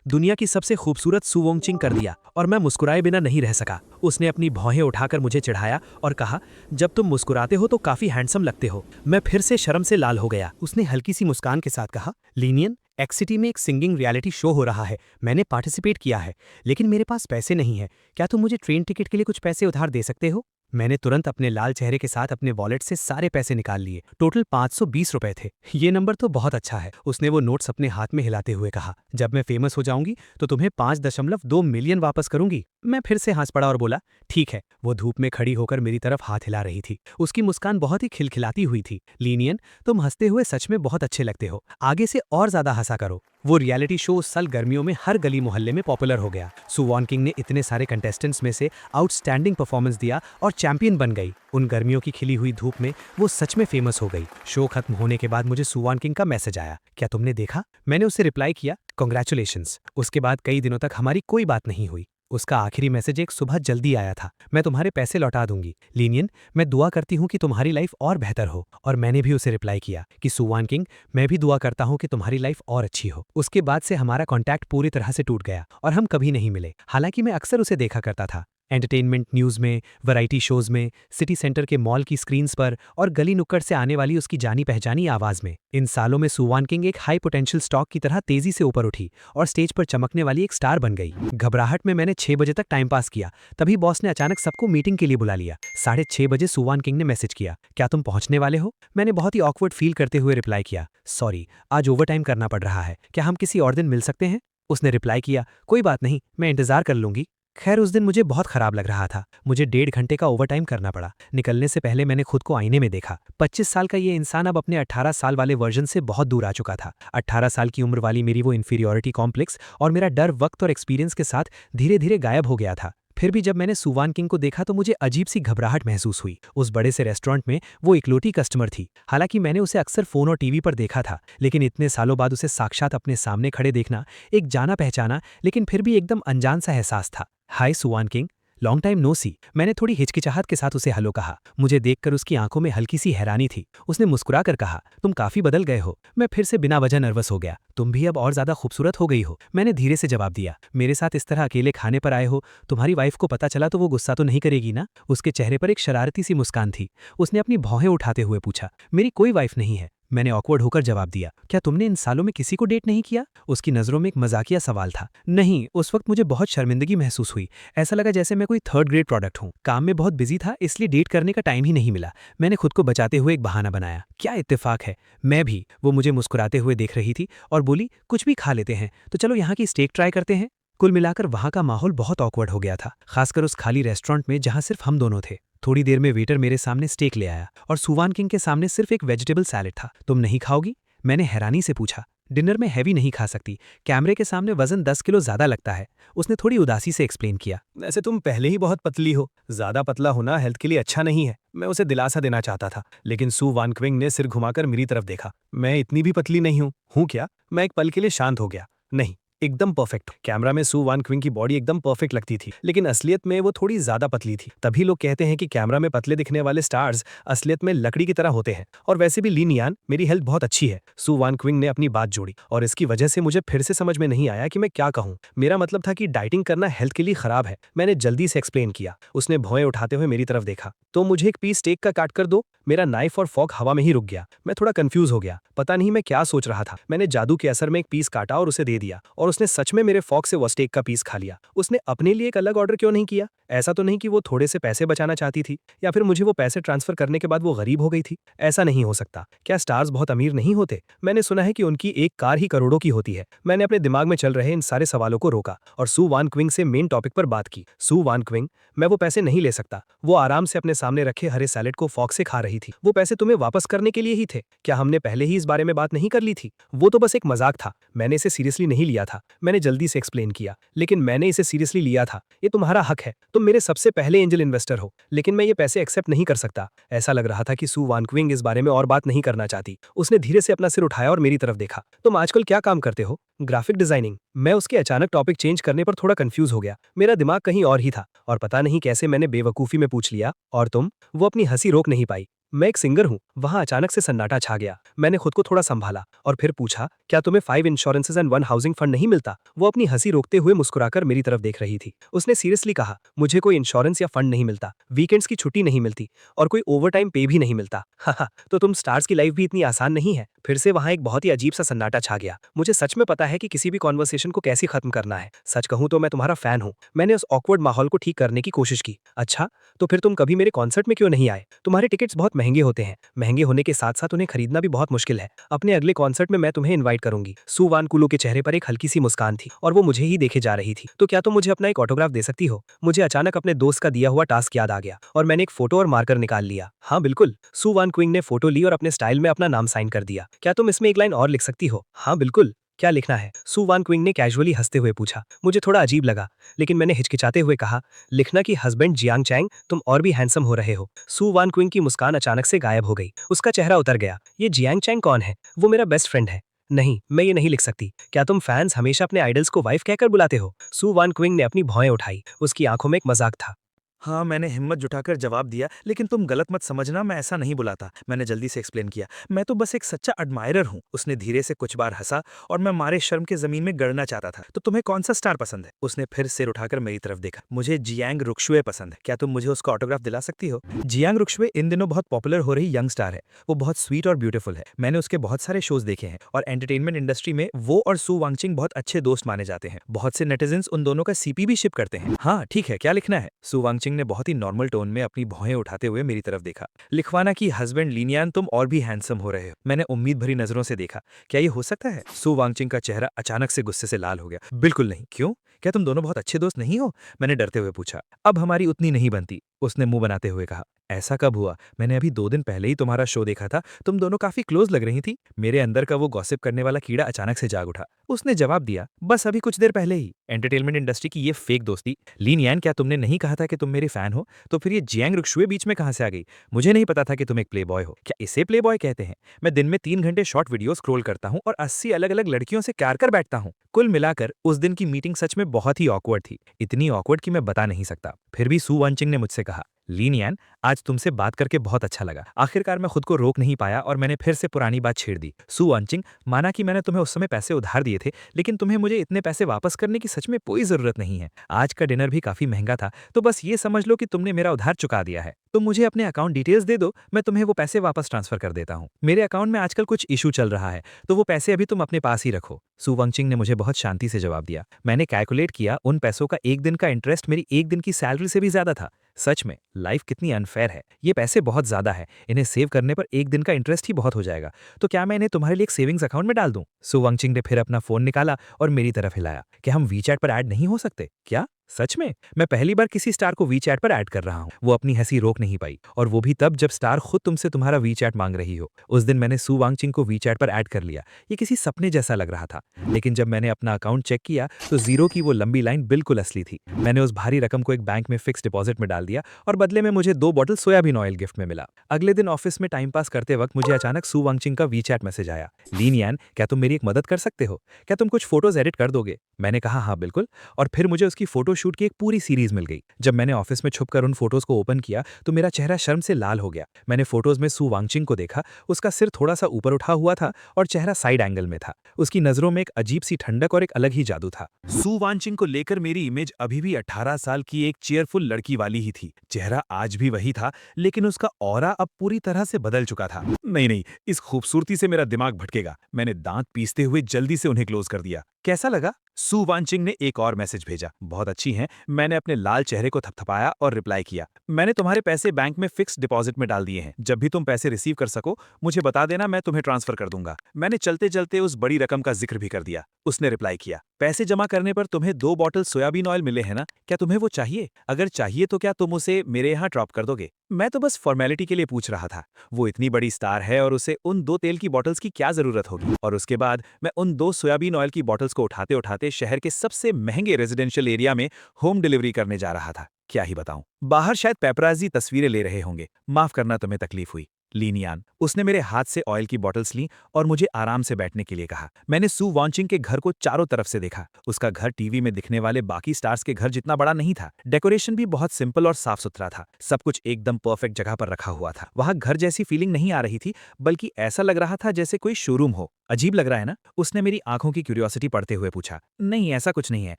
दुनिया की सबसे खूबसूरत सू वॉन्ग चिंग कर दिया और मैं मुस्कुराए बिना नहीं रह सका। उसने अपनी भौहें उठाकर मुझे चिढ़ाया और कहा, जब तुम मुस्कुराते हो तो काफी हैंडसम लगते हो। मैं फिर से शर्म से लाल हो गया। उसने हल्की सी मुस्कान के साथ कहा, लिनियन, एक्सिटी में एक सिंगिंग रियलिटी शो हो रहा है, मैंने पार्टिसिपेट किया है, लेकिन मेरे पास पैसे नहीं है। क्या तुम मुझे ट्रेन टिकट के लिए कुछ पैसे उधार दे सकते हो? मैंने तुरंत अपने लाल चेहरे के साथ अपने वॉलेट से सारे पैसे निकाल लिए। टोटल 520 रुपए थे। ये नंबर तो बहुत अच्छा है। उसने वो नोट्स अपने हाथ में हिलाते हुए कहा, जब मैं फेमस हो जाऊंगी तो तुम्हें 5.2 मिलियन वापस करूंगी। मैं फिर से हंस पड़ा और बोला, ठीक है। वो धूप में खड़ी होकर मेरी तरफ हाथ हिला रही थी। उसकी मुस्कान बहुत ही खिलखिलाती हुई थी। लिनियन, तुम हंसते हुए सच में बहुत अच्छे लगते हो, आगे से और ज्यादा हंसा करो। वो रियलिटी शो उस साल गर्मियों में हर गली मोहल्ले में पॉपुलर हो गया। सू वॉन किंग ने इतने सारे कंटेस्टेंट्स में से आउटस्टैंडिंग परफॉर्मेंस दिया और चैंपियन बन गई। उन गर्मियों की खिली हुई धूप में वो सच में फेमस हो गई। शो खत्म होने के बाद मुझे सू वॉन किंग का मैसेज आया, क्या तुमने देखा? मैंने उसे रिप्लाई किया, कॉन्ग्रेचुलेशंस। उसके बाद कई दिनों तक हमारी कोई बात नहीं हुई। उसका आखिरी मैसेज एक सुबह जल्दी आया था, मैं तुम्हारे पैसे लौटा दूंगी लीनियन, मैं दुआ करती हूँ कि तुम्हारी लाइफ और बेहतर हो। और मैंने भी उसे रिप्लाई किया कि सू वॉन किंग, मैं भी दुआ करता हूँ कि तुम्हारी लाइफ और अच्छी हो। उसके बाद से हमारा कॉन्टैक्ट पूरी तरह से टूट गया और हम कभी नहीं मिले। हालांकि मैं अक्सर उसे देखा करता था, एंटरटेनमेंट न्यूज़ में, वैरायटी शोज में, सिटी सेंटर के मॉल की स्क्रीन्स पर और गली नुक्कड़ से आने वाली उसकी जानी पहचानी आवाज़ में। इन सालों में सू वॉन किंग एक हाई पोटेंशियल स्टॉक की तरह तेजी से ऊपर उठी और स्टेज पर चमकने वाली एक स्टार बन गई। घबराहट में मैंने 6 बजे तक टाइम पास किया, तभी बॉस ने अचानक सबको मीटिंग के लिए बुला लिया। 6:30 बजे सू वॉन किंग ने मैसेज किया, क्या तुम पहुंचने वाले हो? मैंने बहुत ही ऑकवर्ड फील करते हुए रिप्लाई किया, सॉरी, आज ओवर टाइम करना पड़ रहा है, क्या हम किसी और दिन मिल सकते हैं? उसने रिप्लाई किया, कोई बात नहीं, मैं इंतजार कर लूंगी। खैर उस दिन मुझे बहुत खराब लग रहा था। मुझे 1.5 घंटे का ओवरटाइम करना पड़ा। निकलने से पहले मैंने खुद को आईने में देखा। 25 साल का ये इंसान अब अपने 18 साल वाले वर्जन से बहुत दूर आ चुका था। 18 साल की उम्र वाली मेरी वो इन्फीरियॉरिटी कॉम्प्लेक्स और मेरा डर वक्त और एक्सपीरियंस के साथ धीरे धीरे गायब हो गया था। फिर भी जब मैंने सू वॉन किंग को देखा तो मुझे अजीब सी घबराहट महसूस हुई। उस बड़े से रेस्टोरेंट में वो इकलौती कस्टमर थी। हालांकि मैंने उसे अक्सर फोन और टीवी पर देखा था, लेकिन इतने सालों बाद उसे साक्षात अपने सामने खड़े देखना एक जाना पहचाना लेकिन फिर भी एकदम अनजान सा एहसास था। Hi Soo Won King, long time no see. मैंने थोड़ी हिचकिचाहट के साथ उसे हेलो कहा। मुझे देखकर उसकी आंखों में हल्की सी हैरानी थी। उसने मुस्कुराकर कहा, तुम काफी बदल गए हो। मैं फिर से बिना वजह नर्वस हो गया। तुम भी अब और ज्यादा खूबसूरत हो गई हो। मैंने धीरे से जवाब दिया, मेरे साथ इस तरह अकेले खाने पर आए हो, तुम्हारी वाइफ को पता चला तो वो गुस्सा तो नहीं करेगी ना? उसके चेहरे पर एक शरारती सी मुस्कान थी। उसने अपनी भौहें उठाते हुए पूछा, मेरी कोई वाइफ नहीं है। मैंने ऑकवर्ड होकर जवाब दिया, क्या तुमने इन सालों में किसी को डेट नहीं किया? उसकी नज़रों में एक मजाकिया सवाल था। नहीं, उस वक्त मुझे बहुत शर्मिंदगी महसूस हुई। ऐसा लगा जैसे मैं कोई 3rd ग्रेड प्रोडक्ट हूँ। काम में बहुत बिजी था, इसलिए डेट करने का टाइम ही नहीं मिला। मैंने खुद को बचाते हुए एक बहाना बनाया, क्या इत्तेफाक है, मैं भी। वो मुझे मुस्कुराते हुए देख रही थी और बोली, कुछ भी खा लेते हैं, तो चलो यहाँ की स्टेक ट्राई करते हैं। कुल मिलाकर वहाँ का माहौल बहुत ऑकवर्ड हो गया था, खासकर उस खाली रेस्टोरेंट में जहाँ सिर्फ हम दोनों थे। थोड़ी देर में वेटर मेरे सामने स्टेक ले आया और सू वॉन किंग के सामने सिर्फ एक वेजिटेबल सैलेड था। तुम नहीं खाओगी? मैंने हैरानी से पूछा। डिनर में हैवी नहीं खा सकती, कैमरे के सामने वजन 10 किलो ज्यादा लगता है। उसने थोड़ी उदासी से एक्सप्लेन किया, वैसे तुम पहले ही बहुत पतली हो, ज्यादा पतला होना हेल्थ के लिए अच्छा नहीं है। मैं उसे दिलासा देना चाहता था, लेकिन सू वॉन किंग ने सिर घुमाकर मेरी तरफ देखा। मैं इतनी भी पतली नहीं हूँ क्या? मैं एक पल के लिए शांत हो गया। नहीं, एकदम परफेक्ट। कैमरा में सू वॉन किंग की बॉडी एकदम परफेक्ट लगती थी, लेकिन असलियत में वो थोड़ी ज्यादा पतली थी। तभी लोग कहते हैं कि कैमरा में पतले दिखने वाले स्टार्स असलियत में लकड़ी की तरह होते हैं। और वैसे भी लीन यान, मेरी हेल्थ बहुत अच्छी है। सू वॉन किंग ने अपनी बात जोड़ी और इसकी वजह से मुझे फिर से समझ में नहीं आया कि मैं क्या कहूँ। मेरा मतलब था कि डाइटिंग करना हेल्थ के लिए खराब है। मैंने जल्दी से एक्सप्लेन किया। उसने भौएं उठाते हुए मेरी तरफ देखा, तो मुझे एक पीस स्टेक का काट कर दो। मेरा नाइफ और फॉर्क हवा में ही रुक गया। मैं थोड़ा कंफ्यूज हो गया, पता नहीं मैं क्या सोच रहा था। मैंने जादू के असर में एक पीस काटा और उसे दे दिया, और उसने सच में मेरे फॉर्क से वो स्टेक का पीस खा लिया। उसने अपने लिए एक अलग ऑर्डर क्यों नहीं किया? ऐसा तो नहीं कि वो थोड़े से पैसे बचाना चाहती थी, या फिर मुझे वो पैसे ट्रांसफर करने के बाद वो गरीब हो गई थी? ऐसा नहीं हो सकता। क्या स्टार्स बहुत अमीर नहीं होते? मैंने सुना है कि उनकी एक कार ही करोड़ों की होती है। मैंने अपने दिमाग में चल रहे इन सारे सवालों को रोका और सू वॉन किंग से मेन टॉपिक पर बात की। सू वॉन किंग, मैं वो पैसे नहीं ले सकता। वो आराम से अपने सामने रखे हरे सैलेड को फॉर्क से खा रही थी। वो पैसे तुम्हें वापस करने के लिए ही थे। क्या हमने पहले ही इस बारे में बात नहीं कर ली थी? वो तो बस एक मजाक था, मैंने इसे सीरियसली नहीं लिया था। मैंने जल्दी से एक्सप्लेन किया, लेकिन मैंने इसे सीरियसली लिया था। ये तुम्हारा हक है, तुम मेरे सबसे पहले एंजल इन्वेस्टर हो, लेकिन मैं ये पैसे एक्सेप्ट नहीं कर सकता। ऐसा लग रहा था कि सू वॉन किंग इस बारे में और बात नहीं करना चाहती। उसने धीरे से अपना सिर उठाया और मेरी तरफ देखा। तुम आजकल क्या काम करते हो? Graphic designing. मैं उसके अचानक टॉपिक चेंज करने पर थोड़ा कंफ्यूज हो गया। मेरा दिमाग कहीं और ही था और पता नहीं कैसे मैंने बेवकूफी में पूछ लिया, और तुम? वो अपनी हंसी रोक नहीं पाई। मैं एक सिंगर हूँ। वहां अचानक से सन्नाटा छा गया। मैंने खुद को थोड़ा संभाला और फिर पूछा, क्या तुम्हें 5 इंश्योरेंसेज एंड 1 हाउसिंग फंड नहीं मिलता? वो अपनी हंसी रोकते हुए मुस्कुराकर मेरी तरफ देख रही थी। उसने सीरियसली कहा, मुझे कोई इंश्योरेंस या फंड नहीं मिलता, वीकेंड्स की छुट्टी नहीं मिलती और कोई ओवरटाइम पे भी नहीं मिलता। हा, तो तुम स्टार्स की लाइफ भी इतनी आसान नहीं है? फिर से वहां एक बहुत ही अजीब सा सन्नाटा छा गया। मुझे सच में पता है कि किसी भी कॉन्वर्सेशन को कैसे खत्म करना है। सच कहूं तो मैं तुम्हारा फैन हूं। मैंने उस ऑकवर्ड माहौल को ठीक करने की कोशिश की। अच्छा, तो फिर तुम कभी मेरे कॉन्सर्ट में क्यों नहीं आए? तुम्हारे टिकट्स बहुत महंगे होते हैं। महंगे होने के साथ साथ उन्हें खरीदना भी बहुत मुश्किल है। अपने अगले कॉन्सर्ट में मैं तुम्हें इनवाइट करूंगी। सू वॉन किंग के चेहरे पर एक हल्की सी मुस्कान थी और वो मुझे ही देखे जा रही थी। तो क्या तुम मुझे अपना एक ऑटोग्राफ दे सकती हो? मुझे अचानक अपने दोस्त का दिया हुआ टास्क याद आ गया और मैंने एक फोटो और मार्कर निकाल लिया। हाँ बिल्कुल। सू वॉन किंग ने फोटो ली और अपने स्टाइल में अपना नाम साइन कर दिया। क्या तुम इसमें एक लाइन और लिख सकती हो? हाँ बिल्कुल। क्या लिखना है? सू वान क्विंग ने कैजुअली हंसते हुए पूछा। मुझे थोड़ा अजीब लगा, लेकिन मैंने हिचकिचाते हुए कहा, लिखना कि हस्बैंड जियांग चैंग, तुम और भी हैंडसम हो रहे हो। सू वान क्विंग की मुस्कान अचानक से गायब हो गई। उसका चेहरा उतर गया। ये जियांग चैंग कौन है? वो मेरा बेस्ट फ्रेंड है। नहीं, मैं ये नहीं लिख सकती। क्या तुम फैंस हमेशा अपने आइडल्स को वाइफ कहकर बुलाते हो? सू वान क्विंग ने अपनी भौहें उठाई। उसकी आंखों में एक मजाक था। हाँ, मैंने हिम्मत जुटाकर जवाब दिया, लेकिन तुम गलत मत समझना, मैं ऐसा नहीं बुलाता। मैंने जल्दी से एक्सप्लेन किया, मैं तो बस एक सच्चा एडमायरर हूँ। उसने धीरे से कुछ बार हंसा और मैं मारे शर्म के जमीन में गड़ना चाहता था। तो तुम्हें कौन सा स्टार पसंद है? उसने फिर सिर उठाकर मेरी तरफ देखा। मुझे जियांग रुक्शुए पसंद है। क्या तुम मुझे उसका ऑटोग्राफ दिला सकती हो? जियांग रुक्शुए इन दिनों बहुत पॉपुलर हो रही यंग स्टार है। वो बहुत स्वीट और ब्यूटीफुल है। मैंने उसके बहुत सारे शोज देखे हैं और एंटरटेनमेंट इंडस्ट्री में वो और सू वांगचिंग बहुत अच्छे दोस्त माने जाते हैं। बहुत से नेटिजन्स उन दोनों का सीपी भी शिप करते हैं। हाँ ठीक है, क्या लिखना है? सू वांगचिंग ने बहुत ही नॉर्मल टोन में अपनी भौहें उठाते हुए मेरी तरफ देखा। लिखवाना कि हस्बैंड लिनियान, तुम और भी हैंडसम हो रहे हो। मैंने उम्मीद भरी नजरों से देखा। क्या ये हो सकता है? सू वांगचिंग का चेहरा अचानक से गुस्से से लाल हो गया। बिल्कुल नहीं। क्यों? क्या तुम दोनों बहुत अच्छे दोस्त नहीं हो? मैंने डरते हुए पूछा। अब हमारी उतनी नहीं बनती, उसने मुंह बनाते हुए कहा। ऐसा कब हुआ? मैंने अभी 2 दिन पहले ही तुम्हारा शो देखा था, तुम दोनों काफी क्लोज लग रही थी। मेरे अंदर का वो गॉसिप करने वाला कीड़ा अचानक से जाग उठा। उसने जवाब दिया, बस अभी कुछ देर पहले ही। एंटरटेनमेंट इंडस्ट्री की ये फेक दोस्ती। लिनियान, क्या तुमने नहीं कहा था कि तुम मेरी फैन हो? तो फिर ये जियांग रुक्शुए बीच में कहां से आ गई? मुझे नहीं पता था कि तुम एक प्लेबॉय हो। क्या इसे प्लेबॉय कहते हैं? मैं दिन में 3 घंटे शॉर्ट वीडियो स्क्रॉल करता हूं और 80 अलग अलग लड़कियों से प्यार कर बैठता हूं। कुल मिलाकर उस दिन की मीटिंग सच में बहुत ही ऑकवर्ड थी। इतनी ऑकवर्ड कि मैं बता नहीं सकता। फिर भी सू वांगचिंग ने मुझसे कहा, लिनियान, आज तुमसे बात करके बहुत अच्छा लगा। आखिरकार मैं खुद को रोक नहीं पाया और मैंने फिर से पुरानी बात छेड़ दी। सू वांगचिंग, माना कि मैंने तुम्हें उस समय पैसे उधार दिए थे, लेकिन तुम्हें मुझे इतने पैसे वापस करने की सच में कोई जरूरत नहीं है। आज का डिनर भी काफी महंगा था, तो बस ये समझ लो कि तुमने मेरा उधार चुका दिया है। तुम मुझे अपने अकाउंट डिटेल्स दे दो, मैं तुम्हें वो पैसे वापस ट्रांसफर कर देता हूँ। मेरे अकाउंट में आजकल कुछ इशू चल रहा है, तो वो पैसे अभी तुम अपने पास ही रखो। सू वांगचिंग ने मुझे बहुत शांति से जवाब दिया। मैंने कैलकुलेट किया, उन पैसों का एक दिन का इंटरेस्ट मेरी एक दिन की सैलरी से भी ज्यादा था। सच में लाइफ कितनी अनफेयर है। ये पैसे बहुत ज्यादा है, इन्हें सेव करने पर एक दिन का इंटरेस्ट ही बहुत हो जाएगा। तो क्या मैं इन्हें तुम्हारे लिए एक सेविंग्स अकाउंट में डाल दूं? सू वांगचिंग ने फिर अपना फोन निकाला और मेरी तरफ हिलाया। क्या हम वीचैट पर ऐड नहीं हो सकते? क्या सच में? मैं पहली बार किसी स्टार को वीचैट पर ऐड कर रहा हूँ। वो अपनी हंसी रोक नहीं पाई, और वो भी तब जब स्टार खुद तुमसे तुम्हारा वीचैट मांग रही हो। उस दिन मैंने सू वांगचिंग को वीचैट पर ऐड कर लिया। ये किसी सपने जैसा लग रहा था, लेकिन जब मैंने अपना अकाउंट चेक किया तो जीरो की वो लंबी लाइन बिल्कुल असली थी। मैंने उस भारी रकम को एक बैंक में फिक्स डिपॉजिट में डाल दिया और बदले में मुझे 2 बॉटल सोयाबीन ऑयल गिफ्ट में मिला। अगले दिन ऑफिस में टाइम पास करते वक्त मुझे अचानक सू वांगचिंग का वीचैट मैसेज आया। लिनियान, क्या तुम मेरी एक मदद कर सकते हो? क्या तुम कुछ फोटोज एडिट कर दोगे? मैंने कहा हाँ बिल्कुल, और फिर मुझे उसकी फोटो शूट की एक पूरी सीरीज मिल गई। जब मैंने ऑफिस में छुपकर उन फोटोज को ओपन किया तो मेरा चेहरा शर्म से लाल हो गया। मैंने फोटोज में सू वांगचिंग को देखा। उसका सिर थोड़ा सा ऊपर उठा हुआ था और चेहरा साइड एंगल में था। उसकी नजरों में एक अजीब सी ठंडक और एक अलग ही जादू था। सू वांगचिंग को लेकर मेरी इमेज अभी भी 18 साल की एक चेयरफुल लड़की वाली ही थी। चेहरा आज भी वही था, लेकिन उसका ऑरा अब पूरी तरह से बदल चुका था। नहीं, इस खूबसूरती से मेरा दिमाग भटकेगा। मैंने दांत पीसते हुए जल्दी से उन्हें क्लोज कर दिया। कैसा लगा? सू वांगचिंग ने एक और मैसेज भेजा। बहुत अच्छी हैं। मैंने अपने लाल चेहरे को थपथपाया और रिप्लाई किया, मैंने तुम्हारे पैसे बैंक में फिक्स डिपॉजिट में डाल दिए हैं। जब भी तुम पैसे रिसीव कर सको मुझे बता देना, मैं तुम्हें ट्रांसफर कर दूंगा। मैंने चलते चलते उस बड़ी रकम का जिक्र भी कर दिया। उसने रिप्लाई किया, पैसे जमा करने पर तुम्हें 2 बॉटल सोयाबीन ऑयल मिले हैं ना? क्या तुम्हें वो चाहिए? अगर चाहिए तो क्या तुम उसे मेरे यहाँ ड्रॉप कर दोगे? मैं तो बस फॉर्मेलिटी के लिए पूछ रहा था। वो इतनी बड़ी स्टार है और उसे उन 2 तेल की बॉटल्स की क्या जरूरत होगी? और उसके बाद मैं उन 2 सोयाबीन ऑयल की बॉटल्स को उठाते उठाते शहर के सबसे महंगे रेजिडेंशियल एरिया में होम डिलीवरी करने जा रहा था। क्या ही बताऊं, बाहर शायद पेपराजी तस्वीरें ले रहे होंगे। माफ करना तुम्हें तकलीफ हुई। लिनियान, उसने मेरे हाथ से ऑयल की बॉटल्स लीं और मुझे आराम से बैठने के लिए कहा। मैंने सू वांगचिंग के घर को चारों तरफ से देखा। उसका घर टीवी में दिखने वाले बाकी स्टार्स के घर जितना बड़ा नहीं था। डेकोरेशन भी बहुत सिंपल और साफ सुथरा था। सब कुछ एकदम परफेक्ट जगह पर रखा हुआ था। वहां घर जैसी फीलिंग नहीं आ रही थी, बल्कि ऐसा लग रहा था जैसे कोई शोरूम हो। अजीब लग रहा है ना? उसने मेरी आंखों की क्यूरियोसिटी पढ़ते हुए पूछा। नहीं, ऐसा कुछ नहीं है।